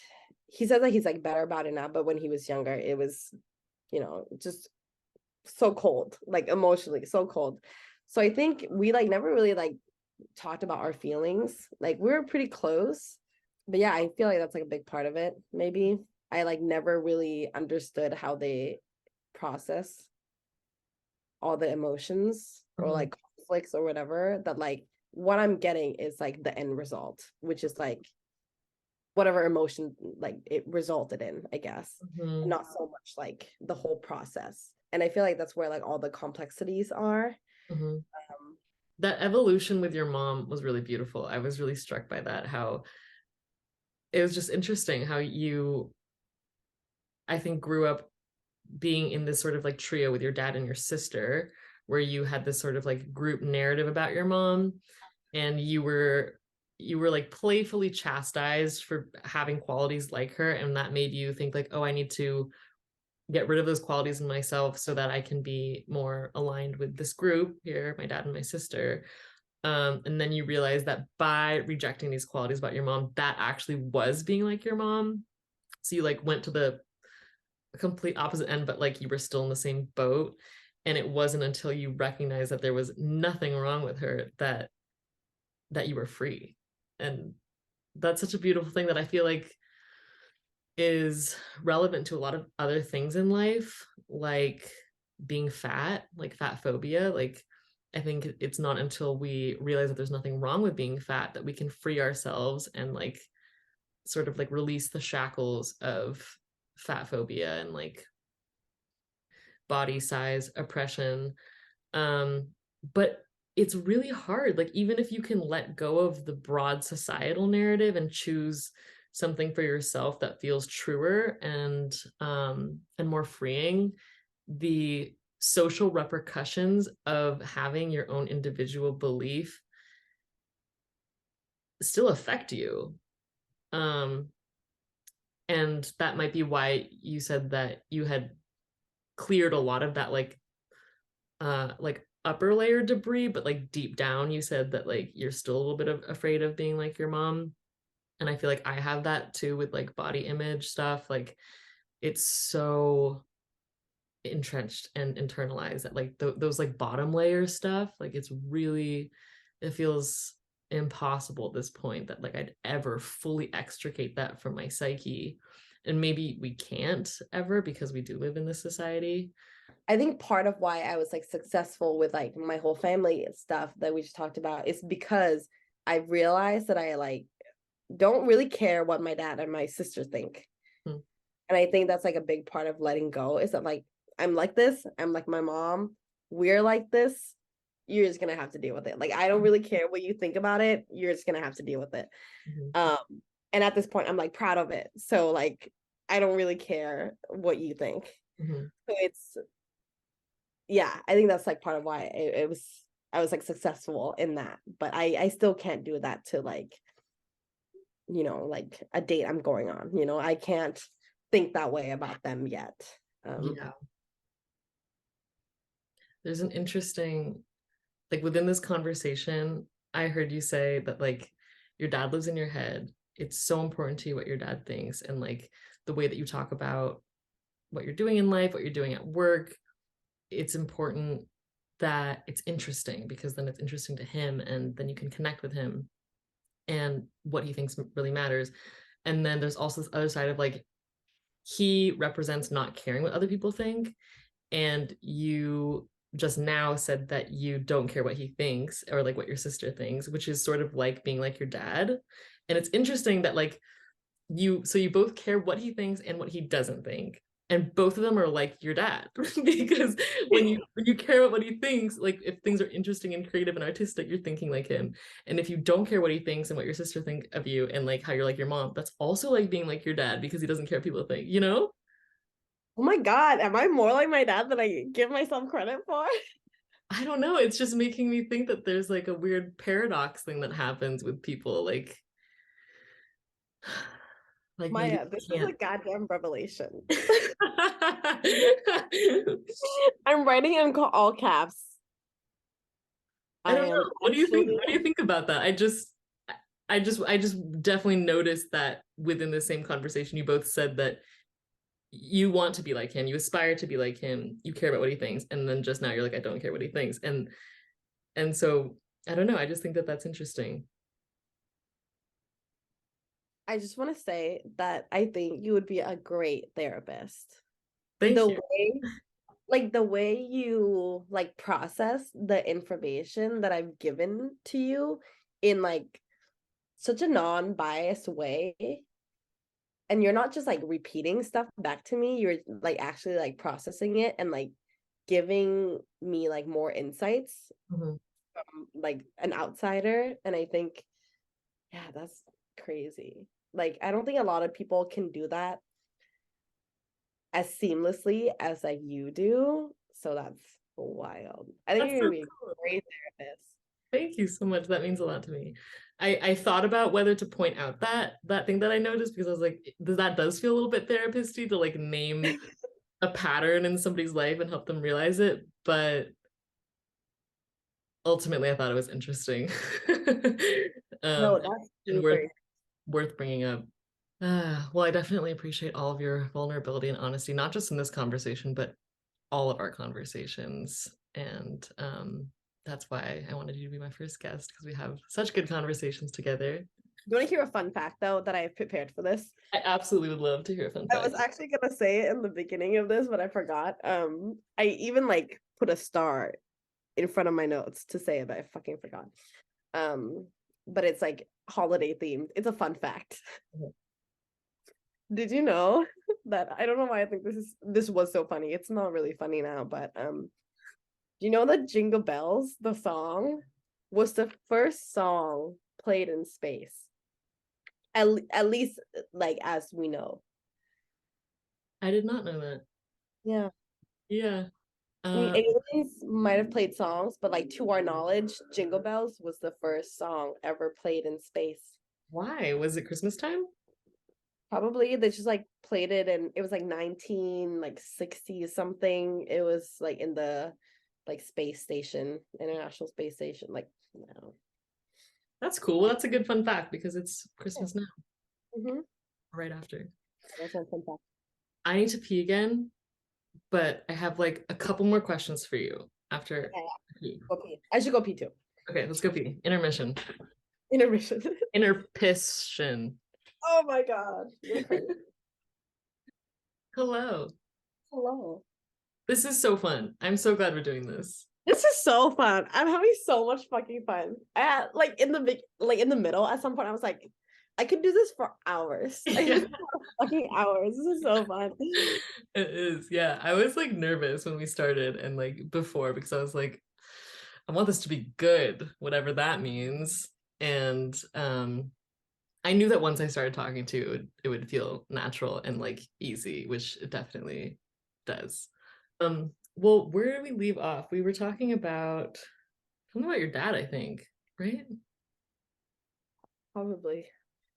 [SPEAKER 3] he says that he's like better about it now, but when he was younger it was just so cold, like emotionally so cold. So I think we like never really like talked about our feelings. Like we were pretty close, but yeah, I feel like that's like a big part of it. Maybe I like never really understood how they process all the emotions or
[SPEAKER 2] Mhm.
[SPEAKER 3] like conflicts or whatever, that like what I'm getting is like the end result, which is like whatever emotion like it resulted in, I guess, and
[SPEAKER 2] Mhm.
[SPEAKER 3] not so much like the whole process. And I feel like that's where like all the complexities are.
[SPEAKER 2] Mhm.
[SPEAKER 3] um,
[SPEAKER 2] That evolution with your mom was really beautiful. I was really struck by that, how it was just interesting how you, I think, grew up being in this sort of like trio with your dad and your sister, where you had this sort of like group narrative about your mom, and you were like playfully chastised for having qualities like her, and that made you think like, oh, I need to get rid of those qualities in myself so that I can be more aligned with this group here, my dad and my sister. And then you realize that by rejecting these qualities about your mom, that actually was being like your mom. So you like went to the complete opposite end, but like you were still in the same boat. And it wasn't until you recognized that there was nothing wrong with her that you were free. And that's such a beautiful thing that I feel like is relevant to a lot of other things in life, like being fat, like fat phobia. Like, I think it's not until we realize that there's nothing wrong with being fat that we can free ourselves and like sort of like release the shackles of fat phobia and like body size oppression. um but it's really hard, like even if you can let go of the broad societal narrative and choose something for yourself that feels truer and more freeing, the social repercussions of having your own individual belief still affect you. um and that might be why you said that you had cleared a lot of that like upper layer debris, but like deep down you said that like you're still a little bit afraid of being like your mom. And I feel like I have that too with like body image stuff. Like it's so entrenched and internalized that like those like bottom layer stuff, like it's really, it feels impossible at this point that like I'd ever fully extricate that from my psyche. And maybe we can't ever because we do live in this society.
[SPEAKER 3] I think part of why I was like successful with like my whole family stuff that we just talked about is because I realized that I like don't really care what my dad and my sister think.
[SPEAKER 2] Hmm.
[SPEAKER 3] And I think that's like a big part of letting go is that like I'm like this, I'm like my mom, we're like this. You're just gonna have to deal with it. Like I don't really care what you think about it. You're just gonna have to deal with it.
[SPEAKER 2] Mhm.
[SPEAKER 3] Um, and at this point, I'm like proud of it. So like I don't really care what you think.
[SPEAKER 2] Mhm.
[SPEAKER 3] So it's yeah, I think that's like part of why it was I was like successful in that. But I still can't do that to like like a date I'm going on. I can't think that way about them yet.
[SPEAKER 2] Yeah, there's an interesting, like within this conversation, I heard you say that like your dad lives in your head. It's so important to you what your dad thinks, and like the way that you talk about what you're doing in life, what you're doing at work. It's important that it's interesting because then it's interesting to him, and then you can connect with him and what he thinks really matters. And then there's also this other side of like he represents not caring what other people think, and you just now said that you don't care what he thinks or like what your sister thinks, which is sort of like being like your dad. And it's interesting that like you both care what he thinks and what he doesn't think, and both of them are like your dad. Because when you care about what he thinks, like if things are interesting and creative and artistic, you're thinking like him. And if you don't care what he thinks and what your sister think of you and like how you're like your mom, that's also like being like your dad because he doesn't care what people think, you know?
[SPEAKER 3] Oh my God, am I more like my dad than I give myself credit for?
[SPEAKER 2] I don't know, it's just making me think that there's like a weird paradox thing that happens with people, like maybe
[SPEAKER 3] Maya, this
[SPEAKER 2] we
[SPEAKER 3] is a
[SPEAKER 2] can't.
[SPEAKER 3] goddamn revelation.
[SPEAKER 2] I
[SPEAKER 3] I'm writing in all caps. I
[SPEAKER 2] don't know.
[SPEAKER 3] am
[SPEAKER 2] What do you think?
[SPEAKER 3] actually,
[SPEAKER 2] What do you think about that? I just definitely noticed that within the same conversation, you both said that you want to be like him, you aspire to be like him, you care about what he thinks, and then just now you're like, I don't care what he thinks, and so I don't know. I just think that that's interesting.
[SPEAKER 3] I just want to say that I think you would be a great therapist.
[SPEAKER 2] Thank
[SPEAKER 3] The
[SPEAKER 2] you.
[SPEAKER 3] way, like the way you like process the information that I've given to you in like such a non-biased way, and you're not just like repeating stuff back to me, you're like actually like processing it and like giving me like more insights
[SPEAKER 2] Mhm.
[SPEAKER 3] from like an outsider. And I think yeah, that's crazy. Like I don't think a lot of people can do that as seamlessly as like you do, so that's wild. I think
[SPEAKER 2] That's
[SPEAKER 3] you're
[SPEAKER 2] so
[SPEAKER 3] gonna be a
[SPEAKER 2] cool.
[SPEAKER 3] great therapist.
[SPEAKER 2] Thank you so much. That means a lot to me. I thought about whether to point out that thing that I noticed because I was like, that does feel a little bit therapist-y to like name a pattern in somebody's life and help them realize it. But ultimately, I thought it was interesting,
[SPEAKER 3] No, that's
[SPEAKER 2] and worth
[SPEAKER 3] super.
[SPEAKER 2] bringing up. Well, I definitely appreciate all of your vulnerability and honesty, not just in this conversation, but all of our conversations. And that's why I wanted you to be my first guest because we have such good conversations together.
[SPEAKER 3] Do you want to hear a fun fact though that I have prepared for this?
[SPEAKER 2] I absolutely would love to hear a fun
[SPEAKER 3] I
[SPEAKER 2] fact.
[SPEAKER 3] was actually gonna say it in the beginning of this, but I forgot. I even like put a star in front of my notes to say it, but I fucking forgot. Um, but it's like holiday themed. It's a fun fact.
[SPEAKER 2] Mhm.
[SPEAKER 3] Did you know that I don't know why I think this was so funny. It's not really funny now, but do you know that Jingle Bells, the song, was the first song played in space? At least like as we know.
[SPEAKER 2] I did not know that.
[SPEAKER 3] Yeah.
[SPEAKER 2] Yeah.
[SPEAKER 3] I mean,
[SPEAKER 2] Uh,
[SPEAKER 3] aliens might have played songs, but like to our knowledge, Jingle Bells was the first song ever played in space.
[SPEAKER 2] why was it Christmas time?
[SPEAKER 3] Probably they just like played it and it was like 19 like 60 something. It was like in the like space station, International Space Station. Like no.
[SPEAKER 2] That's cool. Well, that's a good fun fact because it's
[SPEAKER 3] Yeah.
[SPEAKER 2] Christmas now,
[SPEAKER 3] Mm-hmm.
[SPEAKER 2] right after.
[SPEAKER 3] That's my fun fact.
[SPEAKER 2] I need to pee again, but I have like a couple more questions for you after.
[SPEAKER 3] Okay, go pee. I should go pee too.
[SPEAKER 2] Okay, let's go pee. Intermission.
[SPEAKER 3] Intermission.
[SPEAKER 2] Interpission.
[SPEAKER 3] Oh my God. You're crazy.
[SPEAKER 2] Hello.
[SPEAKER 3] Hello.
[SPEAKER 2] This is so fun. I'm so glad we're doing this.
[SPEAKER 3] This is so fun. I'm having so much fucking fun. Like in the middle, at some point, I was like, I could do this for hours. I could do
[SPEAKER 2] Yeah,
[SPEAKER 3] this for fucking hours. This is so fun.
[SPEAKER 2] it is. Yeah, I was like nervous when we started and like before because I was like, I want this to be good, whatever that means. And I knew that once I started talking to you, it would feel natural and like easy, which it definitely does. Well, where did we leave off? We were talking about something about your dad, I think, right?
[SPEAKER 3] Probably.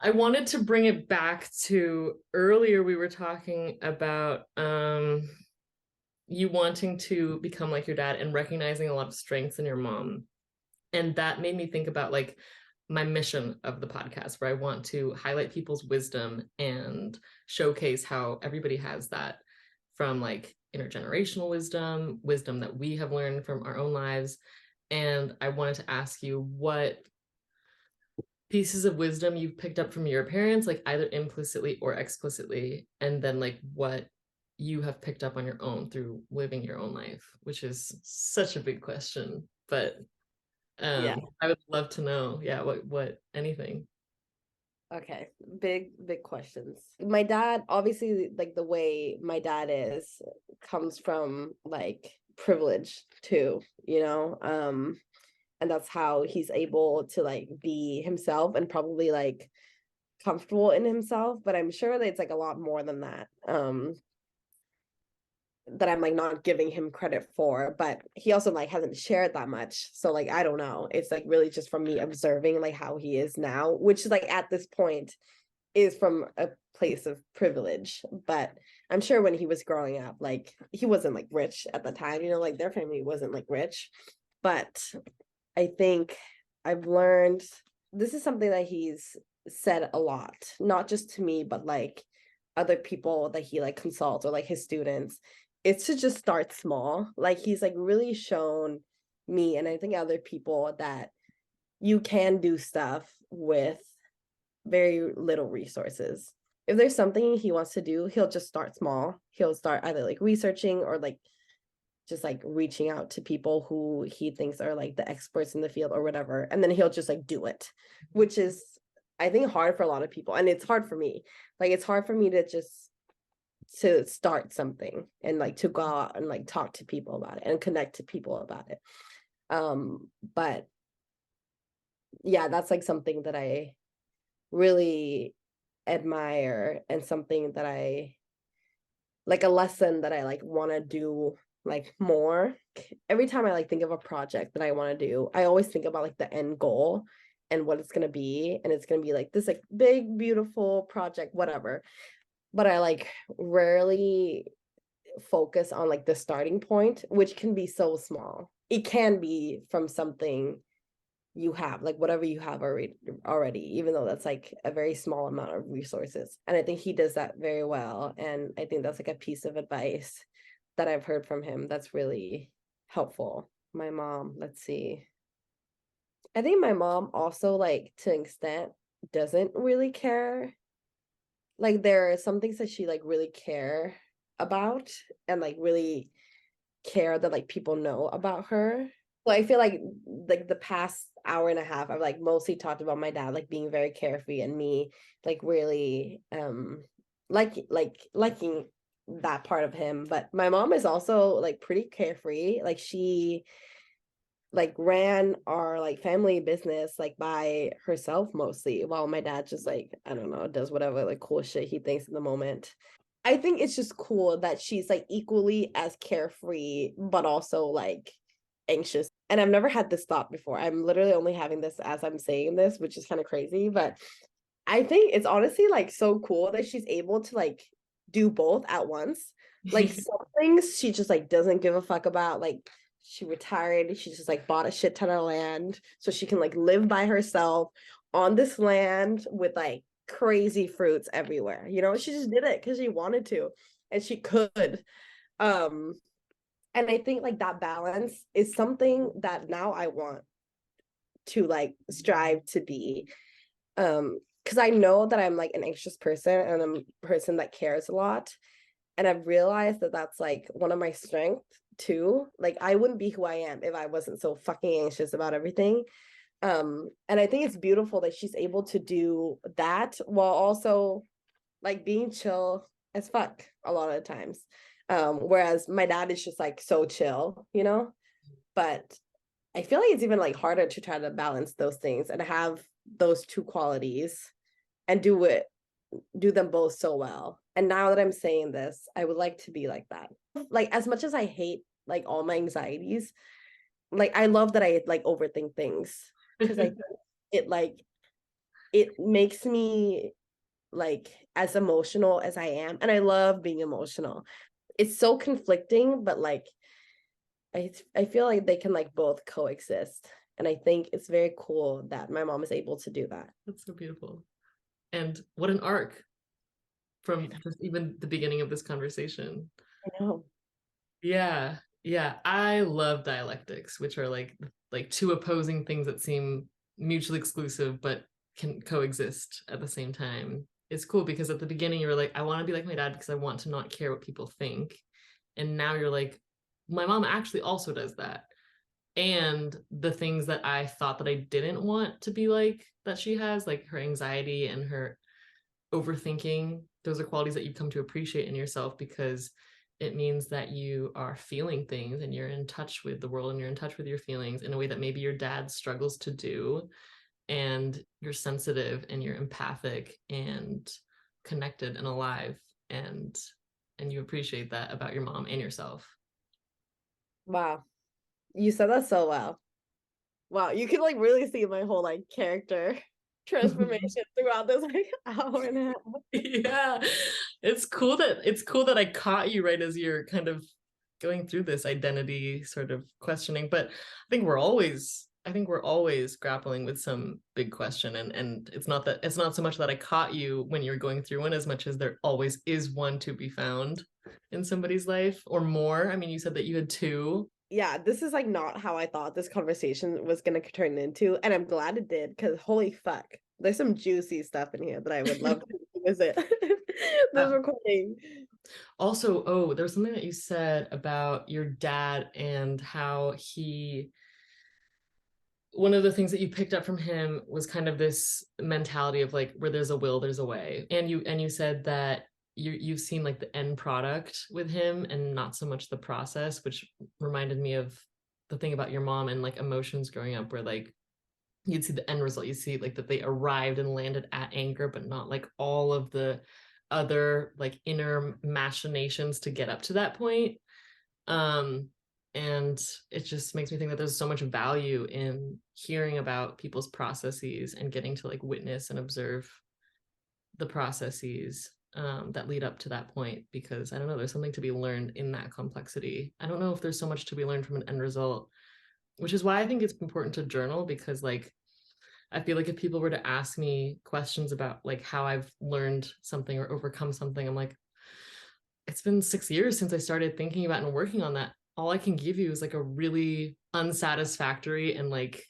[SPEAKER 2] I wanted to bring it back to earlier we were talking about you wanting to become like your dad and recognizing a lot of strengths in your mom. And that made me think about like my mission of the podcast, where I want to highlight people's wisdom and showcase how everybody has that, from like intergenerational wisdom, wisdom that we have learned from our own lives. And I wanted to ask you what pieces of wisdom you've picked up from your parents, like either implicitly or explicitly, and then like what you have picked up on your own through living your own life, which is such a big question. But
[SPEAKER 3] Yeah.
[SPEAKER 2] I would love to know, yeah, what anything.
[SPEAKER 3] Okay. Big questions. My dad, obviously, like the way my dad is, comes from like privilege too, you know? And that's how he's able to like be himself and probably like comfortable in himself. But I'm sure that it's like a lot more than that. That I'm like not giving him credit for, but he also like hasn't shared that much. So like I don't know. It's like really just from me observing like how he is now, which is like at this point is from a place of privilege. But I'm sure when he was growing up, like he wasn't like rich at the time, you know, like their family wasn't like rich. But I think I've learned this is something that he's said a lot, not just to me, but like other people that he like consults or like his students. It's to just start small. Like he's like really shown me and I think other people that you can do stuff with very little resources. If there's something he wants to do, he'll just start small. He'll start either like researching or like just like reaching out to people who he thinks are like the experts in the field or whatever. And then he'll just like do it, which is, I think, hard for a lot of people. And it's hard for me. Like, it's hard for me to just to start something and like to go out and like talk to people about it and connect to people about it. But yeah, that's like something that I really admire and something that I like a lesson that I like want to do like more. Every time I like think of a project that I want to do, I always think about like the end goal and what it's going to be, and it's going to be like this like big beautiful project whatever. But I like rarely focus on like the starting point, which can be so small. It can be from something you have, like whatever you have already, even though that's like a very small amount of resources. And I think he does that very well. And I think that's like a piece of advice that I've heard from him that's really helpful. My mom, let's see. I think my mom also like to an extent doesn't really care. Like there are some things that she like really care about and like really care that like people know about her. So I feel like the past hour and a half I've like mostly talked about my dad like being very carefree and me like really liking that part of him. But my mom is also like pretty carefree. Like she like ran our like family business like by herself mostly, while my dad just like I don't know does whatever like cool shit he thinks in the moment. I think it's just cool that she's like equally as carefree but also like anxious. And I've never had this thought before. I'm literally only having this as I'm saying this, which is kind of crazy, but I think it's honestly like so cool that she's able to like do both at once. Like some things she just like doesn't give a fuck about. Like she retired, she just like bought a shit ton of land so she can like live by herself on this land with like crazy fruits everywhere. You know, she just did it because she wanted to and she could. And I think like that balance is something that now I want to like strive to be. Because I know that I'm like an anxious person and I'm a person that cares a lot. And I've realized that that's like one of my strengths too. Like I wouldn't be who I am if I wasn't so fucking anxious about everything. And I think it's beautiful that she's able to do that while also like being chill as fuck a lot of the times. Whereas my dad is just like so chill, you know? But I feel like it's even like harder to try to balance those things and have those two qualities and do them both so well. And now that I'm saying this, I would like to be like that. Like as much as I hate like all my anxieties, like I love that I like overthink things because I it like it makes me like as emotional as I am, and I love being emotional. It's so conflicting, but like I feel like they can like both coexist, and I think it's very cool that my mom is able to do that.
[SPEAKER 2] That's so beautiful. And what an arc from just even the beginning of this conversation.
[SPEAKER 3] I know.
[SPEAKER 2] Yeah. Yeah. I love dialectics, which are like two opposing things that seem mutually exclusive but can coexist at the same time. It's cool because at the beginning you were like, I want to be like my dad because I want to not care what people think. And now you're like, my mom actually also does that. And the things that I thought that I didn't want to be like that she has, like her anxiety and her overthinking, those are qualities that you come to appreciate in yourself because it means that you are feeling things and you're in touch with the world and you're in touch with your feelings in a way that maybe your dad struggles to do. And you're sensitive and you're empathic and connected and alive, and you appreciate that about your mom and yourself.
[SPEAKER 3] Wow, you said that so well. Wow, you can like really see my whole like character transformation throughout this like hour and a half.
[SPEAKER 2] Yeah, it's cool that I caught you right as you're kind of going through this identity sort of questioning. But I think we're always grappling with some big question, and it's not so much that I caught you when you're going through one as much as there always is one to be found in somebody's life or more. I mean, you said that you had two.
[SPEAKER 3] Yeah, this is like not how I thought this conversation was gonna turn into, and I'm glad it did because holy fuck, there's some juicy stuff in here that I would love to visit this
[SPEAKER 2] Uh,
[SPEAKER 3] recording.
[SPEAKER 2] Also, oh, there was something that you said about your dad and how he one of the things that you picked up from him was kind of this mentality of like where there's a will there's a way, and you said that you've seen like the end product with him and not so much the process, which reminded me of the thing about your mom and like emotions growing up where like you'd see the end result, you see like that they arrived and landed at anger but not like all of the other like inner machinations to get up to that point. um and it just makes me think that there's so much value in hearing about people's processes and getting to like witness and observe the processes that lead up to that point, because I don't know, there's something to be learned in that complexity. I don't know if there's so much to be learned from an end result, which is why I think it's important to journal, because like I feel like if people were to ask me questions about like how I've learned something or overcome something, I'm like, it's been 6 years since I started thinking about and working on that. All I can give you is like a really unsatisfactory and like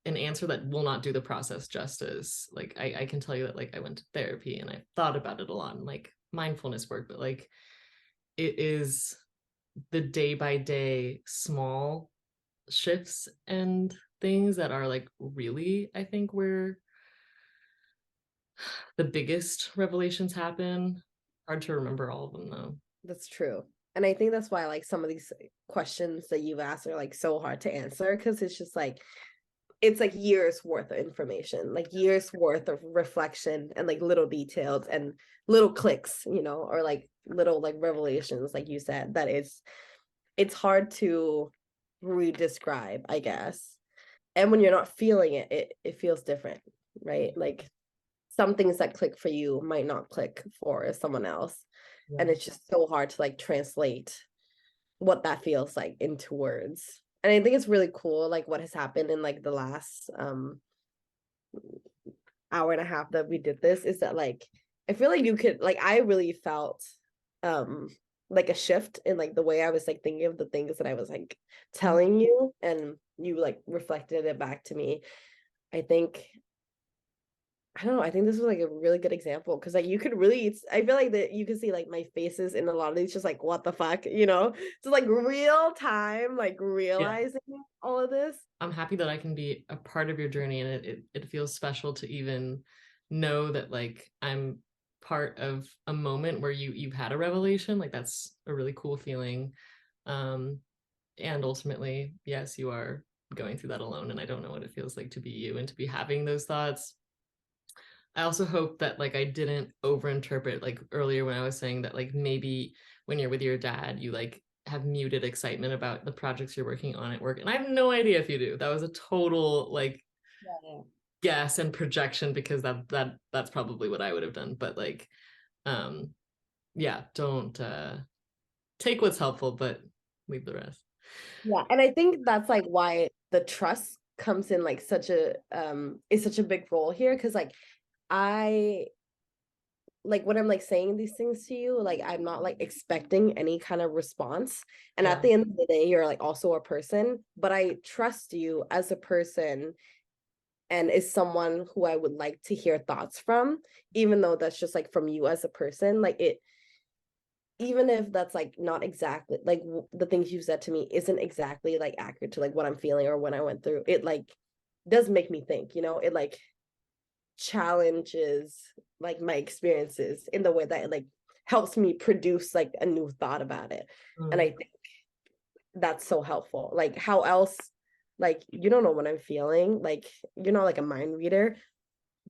[SPEAKER 2] an answer that will not do the process justice. Like I can tell you that like I went to therapy and I thought about it a lot and like mindfulness work, but like it is the day by day small shifts and things that are like really, I think, where the biggest revelations happen. Hard to remember all of them though.
[SPEAKER 3] That's true. And I think that's why like some of these questions that you've asked are like so hard to answer because it's like years worth of information, like years worth of reflection and like little details and little clicks, you know, or like little like revelations, like you said, that it's hard to re-describe, I guess. And when you're not feeling it, it feels different, right? Like some things that click for you might not click for someone else.
[SPEAKER 2] Yeah.
[SPEAKER 3] And it's just so hard to like translate what that feels like into words. And I think it's really cool, like what has happened in like the last hour and a half that we did this is that like I feel like you could like I really felt um like a shift in like the way I was like thinking of the things that I was like
[SPEAKER 2] Mhm.
[SPEAKER 3] telling you, and you like reflected it back to me. I think I don't know. I think this was like a really good example because like you could really, I feel like that you could see like my faces in a lot of these, just like what the fuck, you know? Just like real time, like
[SPEAKER 2] Yeah.
[SPEAKER 3] realizing all of this.
[SPEAKER 2] I'm happy that I can be a part of your journey, and it feels special to even know that like I'm part of a moment where you've had a revelation. Like that's a really cool feeling. Um and ultimately, yes, you are going through that alone, and I don't know what it feels like to be you and to be having those thoughts. I also hope that like I didn't overinterpret, like earlier when I was saying that like maybe when you're with your dad, you like have muted excitement about the projects you're working on at work. And I have no idea if you do. That was a total like
[SPEAKER 3] Yeah.
[SPEAKER 2] guess and projection, because that's probably what I would have done. But like um yeah, don't take what's helpful, but leave the rest.
[SPEAKER 3] Yeah, and I think that's like why the trust comes in like such a is such a big role here, because like I like when I'm like saying these things to you, like I'm not like expecting any kind of response. And at
[SPEAKER 2] Yeah.
[SPEAKER 3] the end of the day, you're like also a person, but I trust you as a person and is someone who I would like to hear thoughts from, even though that's just like from you as a person. Like it, even if that's like not exactly like the things you said to me isn't exactly like accurate to like what I'm feeling or when I went through, it like does make me think, you know, it like challenges like my experiences in the way that it like helps me produce like a new thought about it. And I
[SPEAKER 2] Mm.
[SPEAKER 3] think that's so helpful. Like how else, like you don't know what I'm feeling, like you're not like a mind reader,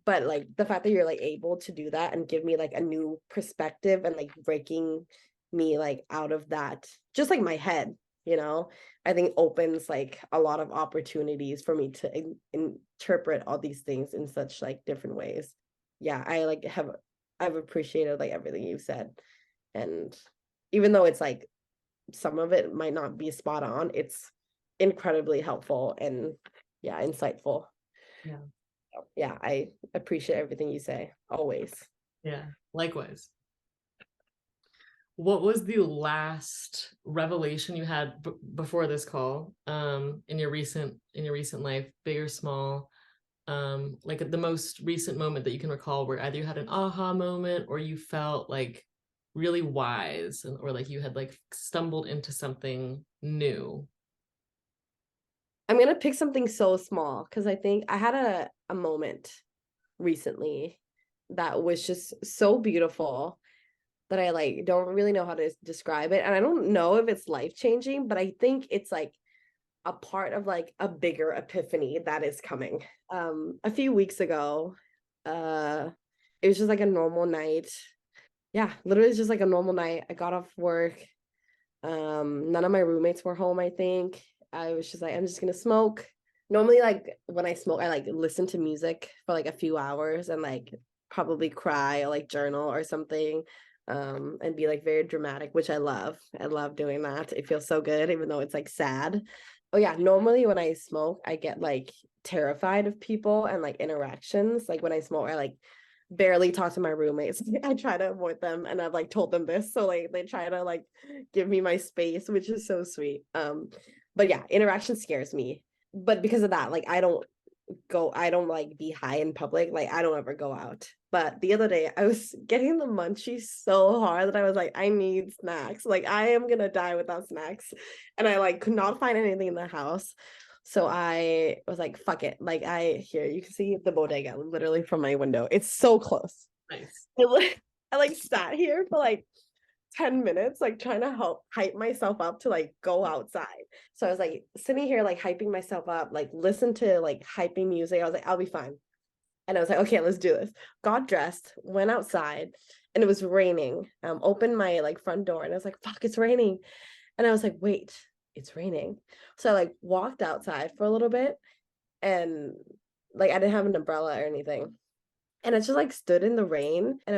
[SPEAKER 3] but like the fact that you're like able to do that and give me like a new perspective and like breaking me like out of that, just like my head, you know, I think opens like a lot of opportunities for me to interpret all these things in such like different ways. Yeah, I like have I've appreciated like everything you've said, and even though it's like some of it might not be spot on, it's incredibly helpful and yeah, insightful.
[SPEAKER 2] Yeah.
[SPEAKER 3] Yeah, I appreciate everything you say always.
[SPEAKER 2] Yeah. Likewise. What was the last revelation you had before this call, in your recent life, big or small? Like the most recent moment that you can recall where either you had an aha moment or you felt like really wise, or like you had like stumbled into something new.
[SPEAKER 3] I'm gonna pick something so small because I think I had a moment recently that was just so beautiful that I like don't really know how to describe it. And I don't know if it's life changing, but I think it's like a part of like a bigger epiphany that is coming. A few weeks ago, uh it was just like a normal night. Yeah, literally just like a normal night. I got off work. None of my roommates were home, I think. I was just like, I'm just gonna smoke. Normally, like when I smoke, I like listen to music for like a few hours and like probably cry or like journal or something. And be like very dramatic, which I love. I love doing that. It feels so good, even though it's like sad. Oh yeah, normally when I smoke, I get like terrified of people and like interactions. Like when I smoke, I like barely talk to my roommates. I try to avoid them, and I've like told them this, so like they try to like give me my space, which is so sweet. But yeah, interaction scares me. But because of that, like I don't like be high in public. Like I don't ever go out. But the other day I was getting the munchies so hard that I was like, I need snacks. Like I am gonna die without snacks. And I like could not find anything in the house. So I was like, fuck it. Like here, you can see the bodega literally from my window. It's so close.
[SPEAKER 2] Nice.
[SPEAKER 3] I like sat here for like 10 minutes, like trying to help hype myself up to like go outside. So I was like sitting here, like hyping myself up, like listen to like hyping music. I was like, I'll be fine. And I was like, okay, let's do this. Got dressed, went outside, and it was raining. Opened my like front door and I was like, fuck, it's raining. And I was like, wait, it's raining. So I like walked outside for a little bit, and like I didn't have an umbrella or anything. And I just like stood in the rain, and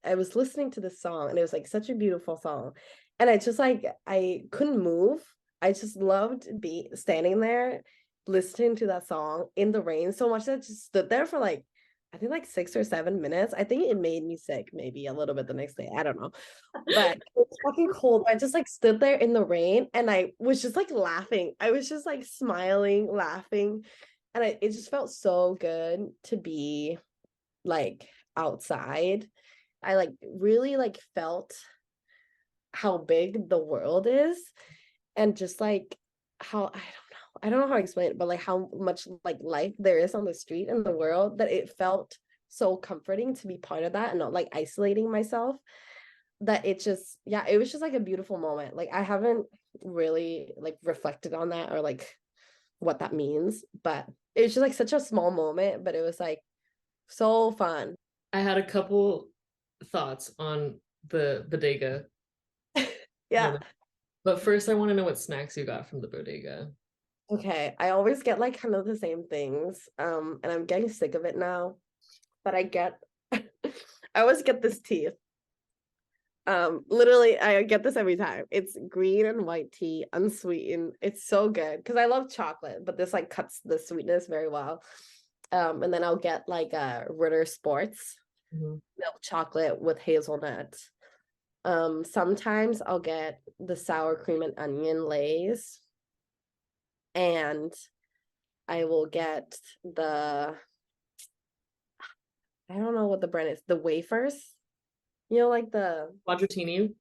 [SPEAKER 3] I was listening to this song, and it was like such a beautiful song. And I just like I couldn't move. I just loved be standing there listening to that song in the rain so much that I just stood there for like I think like 6 or 7 minutes. I think it made me sick maybe a little bit the next day. I don't know. But it was fucking cold. I just like stood there in the rain and I was just like laughing. I was just like smiling, laughing. And it just felt so good to be like outside. I like really like felt how big the world is and just like how I don't know how to explain it, but like how much like life there is on the street in the world that it felt so comforting to be part of that and not like isolating myself that it just yeah, it was just like a beautiful moment. Like I haven't really like reflected on that or like what that means, but it was just like such a small moment, but it was like so fun.
[SPEAKER 2] I had a couple thoughts on the bodega
[SPEAKER 3] Yeah.
[SPEAKER 2] moment. But first, I want to know what snacks you got from the bodega.
[SPEAKER 3] Okay. I always get like kind of the same things. And I'm getting sick of it now. But I get I always get this tea. Literally I get this every time. It's green and white tea, unsweetened. It's so good because I love chocolate, but this like cuts the sweetness very well. And then I'll get like Ritter Sports
[SPEAKER 2] Mhm.
[SPEAKER 3] milk chocolate with hazelnut. Sometimes I'll get the sour cream and onion lays, and I will get the I don't know what the brand is, the wafers. You know, like the
[SPEAKER 2] Quadratini.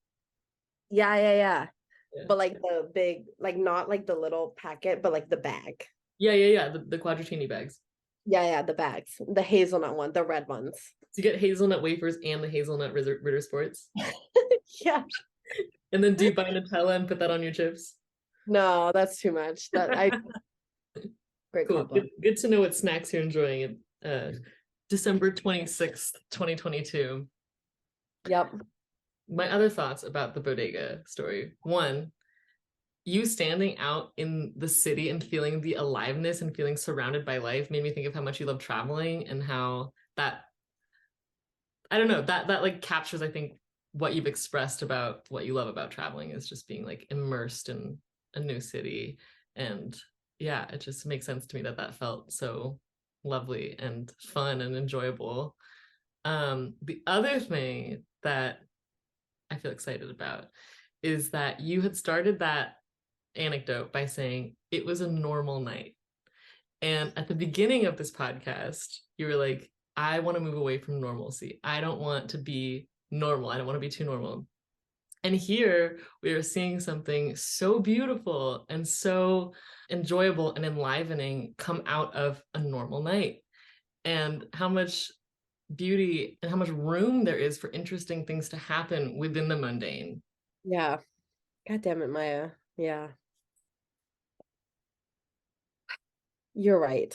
[SPEAKER 3] yeah, yeah, yeah.
[SPEAKER 2] Yeah.
[SPEAKER 3] But like the big, like not like the little packet, but like the bag.
[SPEAKER 2] Yeah. The Quadratini bags.
[SPEAKER 3] Yeah, yeah, the bags. The hazelnut one, the red ones.
[SPEAKER 2] So you get hazelnut wafers and the hazelnut Ritter Sports.
[SPEAKER 3] Yeah.
[SPEAKER 2] And then do you buy Nutella and put that on your chips?
[SPEAKER 3] No, that's too much. That I great
[SPEAKER 2] Cool.
[SPEAKER 3] combo.
[SPEAKER 2] Good to know what snacks you're enjoying. December 26th, 2022.
[SPEAKER 3] Yep.
[SPEAKER 2] My other thoughts about the bodega story. One, you standing out in the city and feeling the aliveness and feeling surrounded by life made me think of how much you love traveling and how that I don't know, that like captures, I think, what you've expressed about what you love about traveling is just being like immersed in a new city. And yeah, it just makes sense to me that that felt so lovely and fun and enjoyable. The other thing that I feel excited about is that you had started that anecdote by saying it was a normal night. And at the beginning of this podcast, you were like, I want to move away from normalcy. I don't want to be normal. I don't want to be too normal. And here we are seeing something so beautiful and so enjoyable and enlivening come out of a normal night. And how much beauty and how much room there is for interesting things to happen within the mundane.
[SPEAKER 3] Yeah. God damn it, Maya. Yeah. You're right.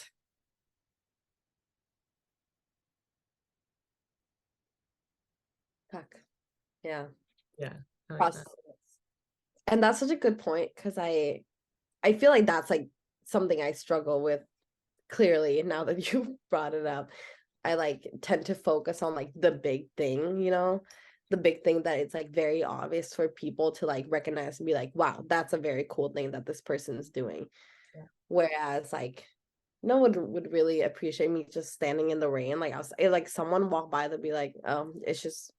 [SPEAKER 3] Fuck. Yeah.
[SPEAKER 2] Yeah, I like that.
[SPEAKER 3] Process. And that's such a good point because I feel like that's like something I struggle with clearly now that you brought it up. I like tend to focus on like the big thing, the big thing that it's like very obvious for people to like recognize and be like, wow, that's a very cool thing that this person's doing.
[SPEAKER 2] Yeah.
[SPEAKER 3] Whereas like no one would really appreciate me just standing in the rain. Like like someone walk by, they'd be like, it's just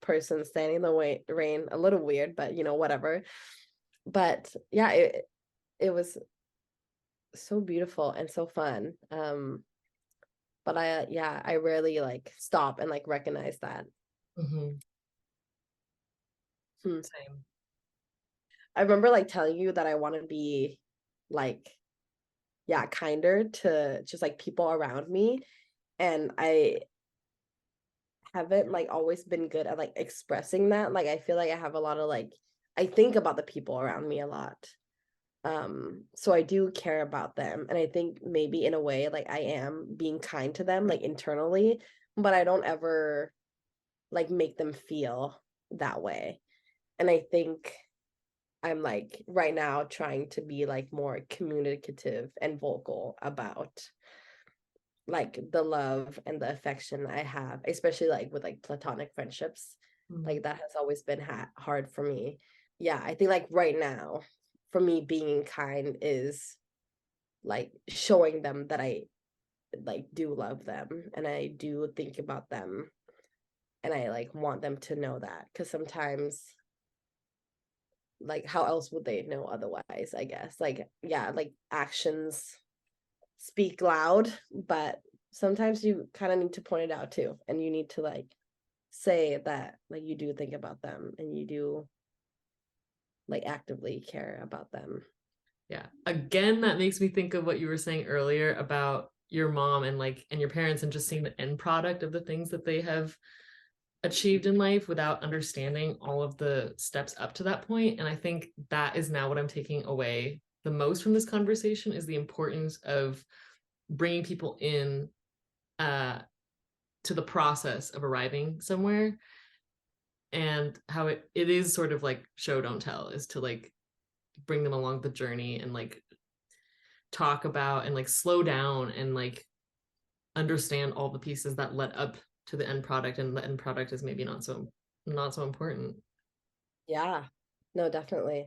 [SPEAKER 3] person standing in the rain, a little weird, but whatever. But yeah, it was so beautiful and so fun. But I rarely like stop and like recognize that.
[SPEAKER 2] Mm-hmm.
[SPEAKER 3] Hmm.
[SPEAKER 2] Same.
[SPEAKER 3] I remember like telling you that I want to be like yeah, kinder to just like people around me, and I haven't like always been good at like expressing that. Like I feel like I have a lot of like I think about the people around me a lot. So I do care about them, and I think maybe in a way like I am being kind to them like internally, but I don't ever like make them feel that way. And I think I'm like right now trying to be like more communicative and vocal about like the love and the affection I have, especially like with like platonic friendships.
[SPEAKER 2] Mm-hmm.
[SPEAKER 3] Like that has always been hard for me. Yeah, I think like right now, for me, being kind is like showing them that I like do love them, and I do think about them, and I like want them to know that, because sometimes like how else would they know otherwise, I guess. Like, yeah, like actions speak loud, but sometimes you kind of need to point it out too, and you need to like say that like you do think about them, and you do like actively care about them.
[SPEAKER 2] Yeah. Again, that makes me think of what you were saying earlier about your mom and like and your parents, and just seeing the end product of the things that they have achieved in life without understanding all of the steps up to that point. And I think that is now what I'm taking away the most from this conversation, is the importance of bringing people in uh to the process of arriving somewhere, and how it is sort of like show don't tell, is to like bring them along the journey and like talk about and like slow down and like understand all the pieces that led up to the end product, and the end product is maybe not so important.
[SPEAKER 3] Yeah, no, definitely.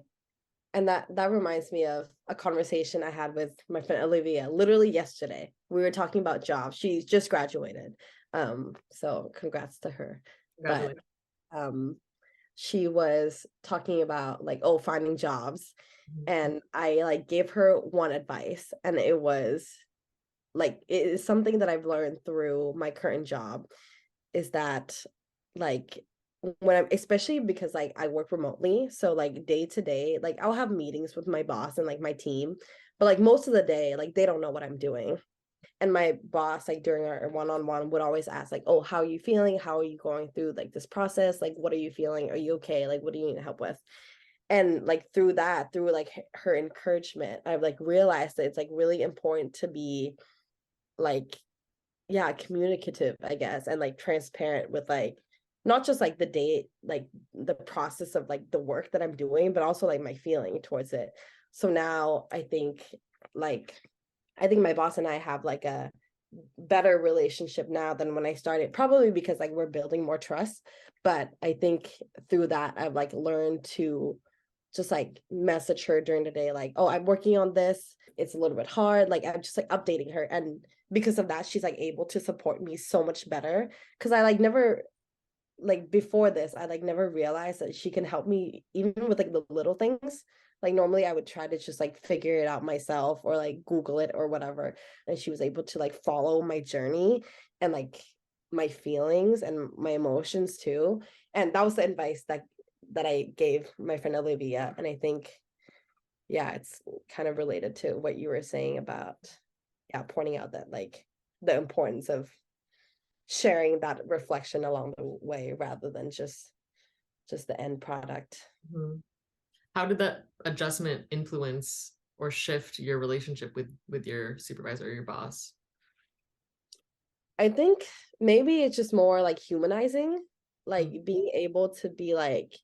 [SPEAKER 3] And that reminds me of a conversation I had with my friend Olivia literally yesterday. We were talking about jobs. She's just graduated. So congrats to her. But
[SPEAKER 2] Congratulations.
[SPEAKER 3] um she was talking about like, oh, finding jobs. And I like gave her one advice, and it was like, it is something that I've learned through my current job, is that like when I'm, especially because like I work remotely, so like day to day, like I'll have meetings with my boss and like my team, but like most of the day, like they don't know what I'm doing. And my boss, like during our one-on-one, would always ask like, oh, how are you feeling, how are you going through like this process, like what are you feeling, are you okay, like what do you need help with? And like through that, through like her encouragement, I've like realized that it's like really important to be like, yeah, communicative, I guess, and like transparent with like not just like the date, like the process of like the work that I'm doing, but also like my feeling towards it. So now like I think my boss and I have like a better relationship now than when I started, probably because like we're building more trust. But I think through that I've like learned to just like message her during the day, like, oh, I'm working on this, it's a little bit hard, like I'm just like updating her. And because of that, she's like able to support me so much better, because I like never, like before this, I like never realized that she can help me even with like the little things. Like normally I would try to just like figure it out myself or like Google it or whatever. And she was able to like follow my journey and like my feelings and my emotions too. And that was the advice that I gave my friend Olivia. And I think, yeah, it's kind of related to what you were saying about, yeah, pointing out that like the importance of sharing that reflection along the way rather than just the end product.
[SPEAKER 2] Mhm. How did that adjustment influence or shift your relationship with your supervisor or your boss?
[SPEAKER 3] I think maybe it's just more like humanizing, like
[SPEAKER 2] Mhm.
[SPEAKER 3] being able to be like,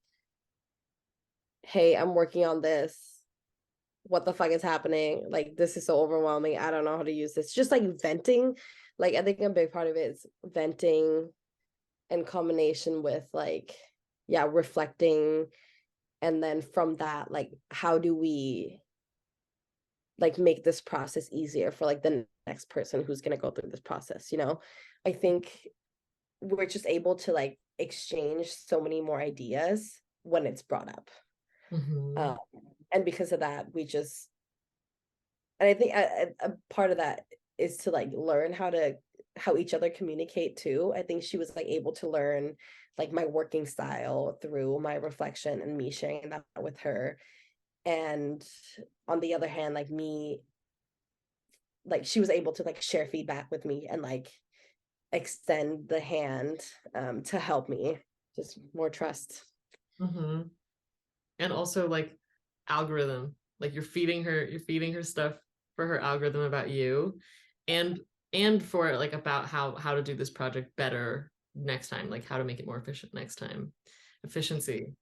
[SPEAKER 3] hey, I'm working on this, what the fuck is happening, like this is so overwhelming, I don't know how to use this, just like venting. Like I think a big part of it is venting in combination with like, yeah, reflecting. And then from that, like how do we like make this process easier for like the next person who's going to go through this process, you know? I think we're just able to like exchange so many more ideas when it's brought up.
[SPEAKER 2] Mhm.
[SPEAKER 3] um, and because of that, we just, and I think a part of that is to like learn how each other communicate too. I think she was like able to learn like my working style through my reflection and me sharing that with her. And on the other hand, like me, like she was able to like share feedback with me and like extend the hand, to help me, just more trust.
[SPEAKER 2] Mhm. And also like algorithm, like you're feeding her stuff for her algorithm about you, and for like about how to do this project better next time, like how to make it more efficient next time. Efficiency.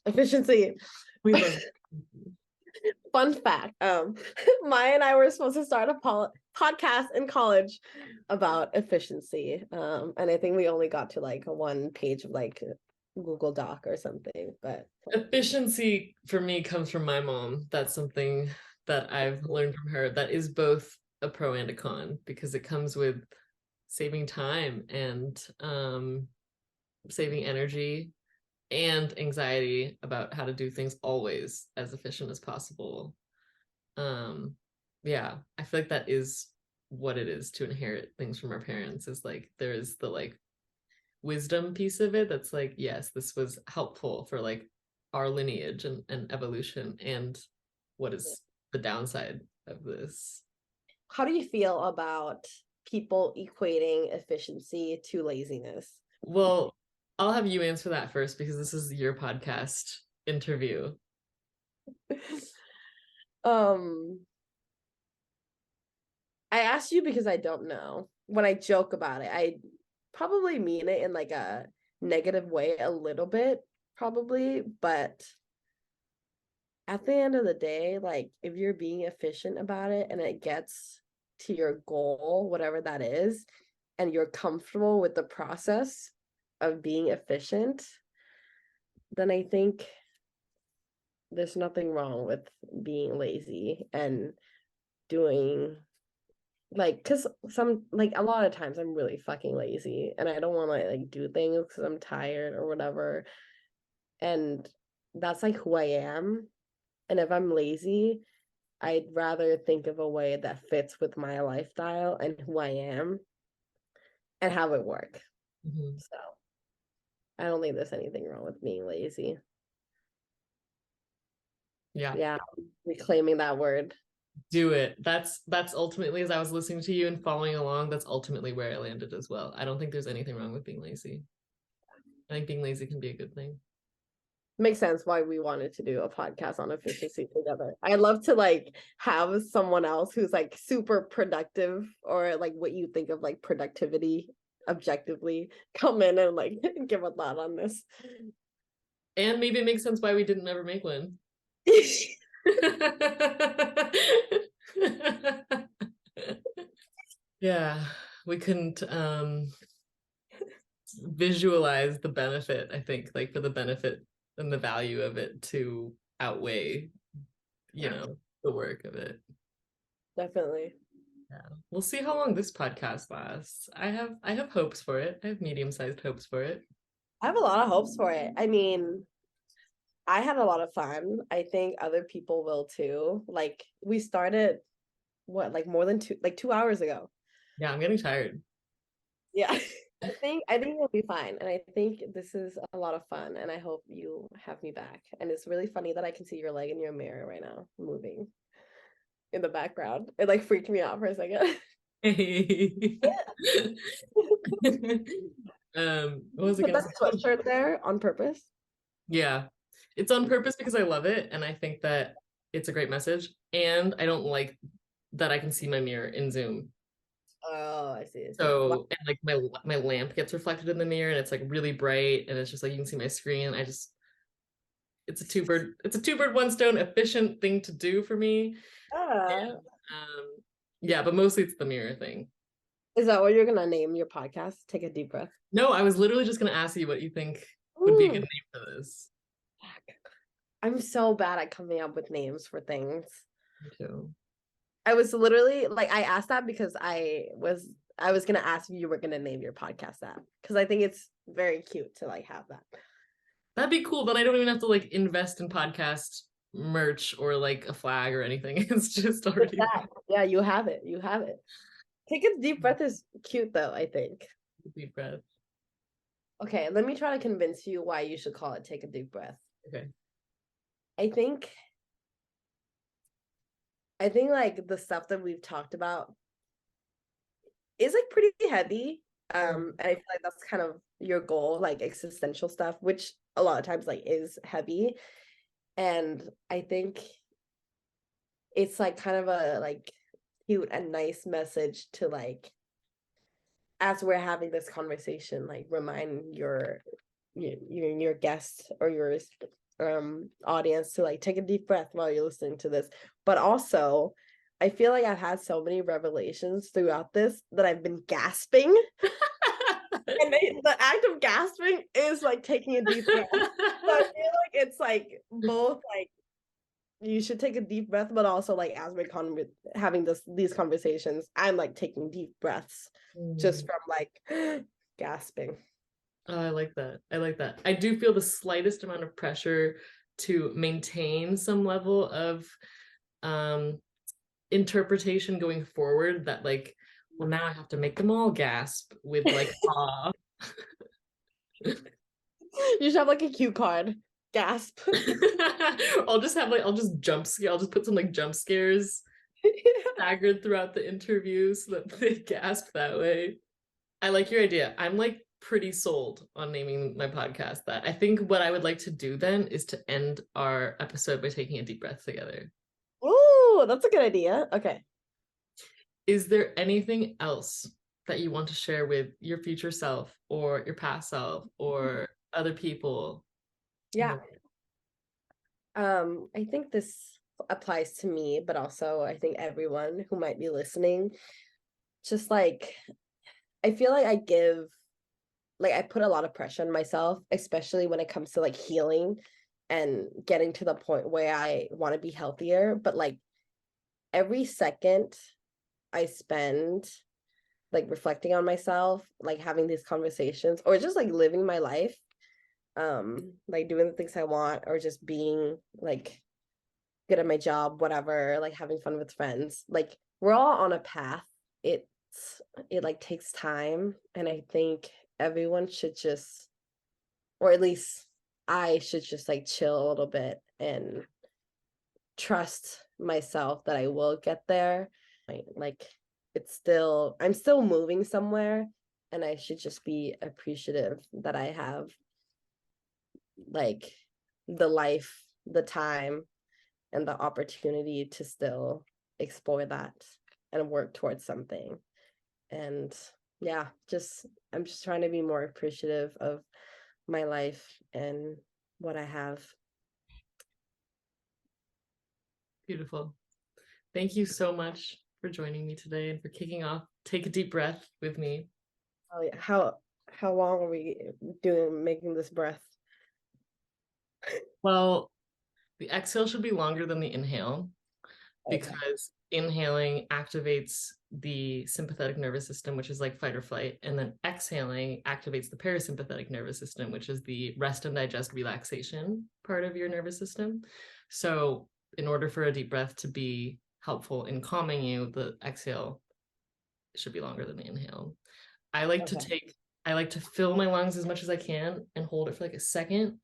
[SPEAKER 3] Efficiency.
[SPEAKER 2] We love.
[SPEAKER 3] Fun fact, Maya and I were supposed to start a podcast in college about efficiency, and I think we only got to like a one page of like Google Doc or something, but
[SPEAKER 2] Efficiency for me comes from my mom. That's something that I've learned from her, that is both a pro and a con, because it comes with saving time and saving energy and anxiety about how to do things always as efficient as possible. Yeah, I feel like that is what it is to inherit things from our parents, is like there is the like wisdom piece of it that's like, yes, this was helpful for like our lineage and evolution, and what is the downside of this?
[SPEAKER 3] How do you feel about people equating efficiency to laziness?
[SPEAKER 2] Well, I'll have you answer that first because this is your podcast interview.
[SPEAKER 3] um I asked you because I don't know. When I joke about it, I probably mean it in like a negative way a little bit, probably, but at the end of the day, like if you're being efficient about it and it gets to your goal, whatever that is, and you're comfortable with the process of being efficient, then I think there's nothing wrong with being lazy and doing like, because some, like a lot of times I'm really fucking lazy and I don't want to like do things because I'm tired or whatever, and that's like who I am. And if I'm lazy, I'd rather think of a way that fits with my lifestyle and who I am and have it work.
[SPEAKER 2] Mhm.
[SPEAKER 3] So I don't think there's anything wrong with being lazy.
[SPEAKER 2] Yeah,
[SPEAKER 3] Yeah, reclaiming that word.
[SPEAKER 2] do it. That's ultimately, as I was listening to you and following along, that's ultimately where I landed as well. I don't think there's anything wrong with being lazy. I think being lazy can be a good thing.
[SPEAKER 3] Makes sense why we wanted to do a podcast on efficiency together. I'd love to like have someone else who's like super productive, or like what you think of like productivity objectively, come in and like give a thought on this.
[SPEAKER 2] And maybe it makes sense why we didn't ever make one. Yeah, we couldn't visualize the benefit, I think, like for the benefit and the value of it to outweigh, the work of it.
[SPEAKER 3] Definitely.
[SPEAKER 2] Yeah. We'll see how long this podcast lasts. I have hopes for it. I have medium-sized hopes for it.
[SPEAKER 3] I have a lot of hopes for it. I mean, I had a lot of fun. I think other people will too. Like we started what, like more than 2 hours ago.
[SPEAKER 2] Yeah, I'm getting tired.
[SPEAKER 3] Yeah. I think it'll be fine. And I think this is a lot of fun. And I hope you have me back. And it's really funny that I can see your leg in your mirror right now moving in the background. It like freaked me out for a second.
[SPEAKER 2] Hey. What was I
[SPEAKER 3] Put
[SPEAKER 2] gonna
[SPEAKER 3] that
[SPEAKER 2] say?
[SPEAKER 3] sweatshirt there on purpose.
[SPEAKER 2] Yeah. It's on purpose because I love it and I think that it's a great message. And I don't like that I can see my mirror in Zoom.
[SPEAKER 3] Oh, I see. I see. Wow.
[SPEAKER 2] So, and like my lamp gets reflected in the mirror and it's like really bright and it's just like you can see my screen. It's a two bird one stone efficient thing to do for me.
[SPEAKER 3] Ah.
[SPEAKER 2] And yeah, but mostly it's the mirror thing.
[SPEAKER 3] Is that what you're gonna name your podcast? Take a deep breath.
[SPEAKER 2] No, I was literally just gonna ask you what you think would be a good
[SPEAKER 3] Ooh,
[SPEAKER 2] name for this.
[SPEAKER 3] I'm so bad at coming up with names for things.
[SPEAKER 2] Me too.
[SPEAKER 3] I was literally like, I asked that because I was gonna ask if you were gonna name your podcast that, because I think it's very cute to like have that.
[SPEAKER 2] That'd be cool, but I don't even have to like invest in podcast merch or like a flag or anything. It's just
[SPEAKER 3] It's
[SPEAKER 2] already
[SPEAKER 3] that. Yeah, you have it. You have it. Take a deep breath is cute though, I think.
[SPEAKER 2] deep breath.
[SPEAKER 3] Okay, let me try to convince you why you should call it Take a Deep Breath.
[SPEAKER 2] Okay.
[SPEAKER 3] I think I think like the stuff that we've talked about is like pretty heavy. And I feel like that's kind of your goal, like existential stuff, which a lot of times like is heavy. And I think it's like kind of a like cute and nice message to like, as we're having this conversation, like remind your guest or your audience to like take a deep breath while you're listening to this. But also I feel like I've had so many revelations throughout this that I've been gasping. And the act of gasping is like taking a deep breath. So I feel like it's like both like you should take a deep breath, but also like as we're having these conversations, I'm like taking deep breaths just
[SPEAKER 2] Mm.
[SPEAKER 3] from like gasping.
[SPEAKER 2] Oh, I like that. I like that. I do feel the slightest amount of pressure to maintain some level of um interpretation going forward that like, well, now I have to make them all gasp with like awe.
[SPEAKER 3] You should have like a cue card. Gasp.
[SPEAKER 2] I'll just jump scare. I'll just put some like jump scares staggered throughout the interview so that they gasp that way. I like your idea. I'm like pretty sold on naming my podcast that. I think what I would like to do then is to end our episode by taking a deep breath together.
[SPEAKER 3] Ooh, that's a good idea. Okay.
[SPEAKER 2] Is there anything else that you want to share with your future self or your past self or other people?
[SPEAKER 3] Yeah. I think this applies to me, but also I think everyone who might be listening. Just like I feel like I put a lot of pressure on myself, especially when it comes to like healing and getting to the point where I want to be healthier. But like every second I spend like reflecting on myself, like having these conversations, or just like living my life, like doing the things I want, or just being like good at my job, whatever, like having fun with friends. Like we're all on a path. It like takes time. And I think everyone should just, or at least I should just like chill a little bit and trust myself that I will get there. Like I'm still moving somewhere, and I should just be appreciative that I have like the life, the time, and the opportunity to still explore that and work towards something. And yeah, I'm just trying to be more appreciative of my life and what I have.
[SPEAKER 2] Beautiful. Thank you so much for joining me today and for kicking off Take a Deep Breath with me.
[SPEAKER 3] Oh yeah, how long are we doing making this breath?
[SPEAKER 2] Well, the exhale should be longer than the inhale
[SPEAKER 3] Okay.
[SPEAKER 2] because inhaling activates the sympathetic nervous system, which is like fight or flight, and then exhaling activates the parasympathetic nervous system, which is the rest and digest relaxation part of your nervous system. So, in order for a deep breath to be helpful in calming you, the exhale should be longer than the inhale. I like to
[SPEAKER 3] Okay.
[SPEAKER 2] take, I like to fill my lungs as much as I can and hold it for like a second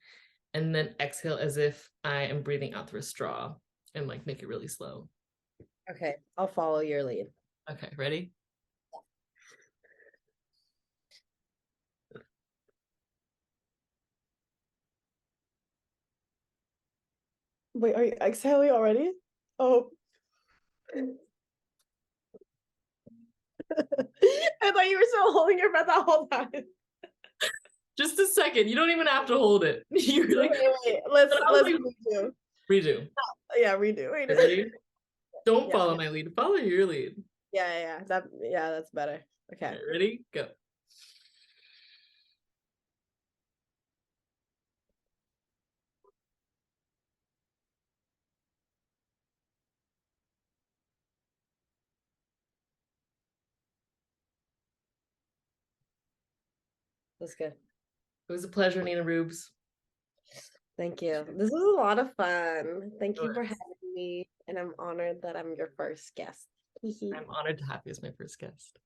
[SPEAKER 2] and then exhale as if I am breathing out through a straw and like make it really slow.
[SPEAKER 3] Okay. I'll follow your lead.
[SPEAKER 2] Okay, ready?
[SPEAKER 3] Wait, are you exhaling already? Oh. I thought you were still holding your breath the whole time.
[SPEAKER 2] Just a second. You don't even have to hold it. You're like,
[SPEAKER 3] Wait.
[SPEAKER 2] I was
[SPEAKER 3] Let's
[SPEAKER 2] like,
[SPEAKER 3] redo.
[SPEAKER 2] redo.
[SPEAKER 3] Yeah, redo.
[SPEAKER 2] Okay,
[SPEAKER 3] Redo.
[SPEAKER 2] ready? Don't
[SPEAKER 3] Yeah.
[SPEAKER 2] follow my lead. Follow your lead.
[SPEAKER 3] That's better. Okay.
[SPEAKER 2] Okay, ready? Go.
[SPEAKER 3] That's good.
[SPEAKER 2] It was a pleasure, Nina Rubes.
[SPEAKER 3] Thank you. This was a lot of fun. Thank
[SPEAKER 2] It
[SPEAKER 3] you for
[SPEAKER 2] was.
[SPEAKER 3] having me. And I'm honored that I'm your first guest.
[SPEAKER 2] I'm honored to have you as my first guest.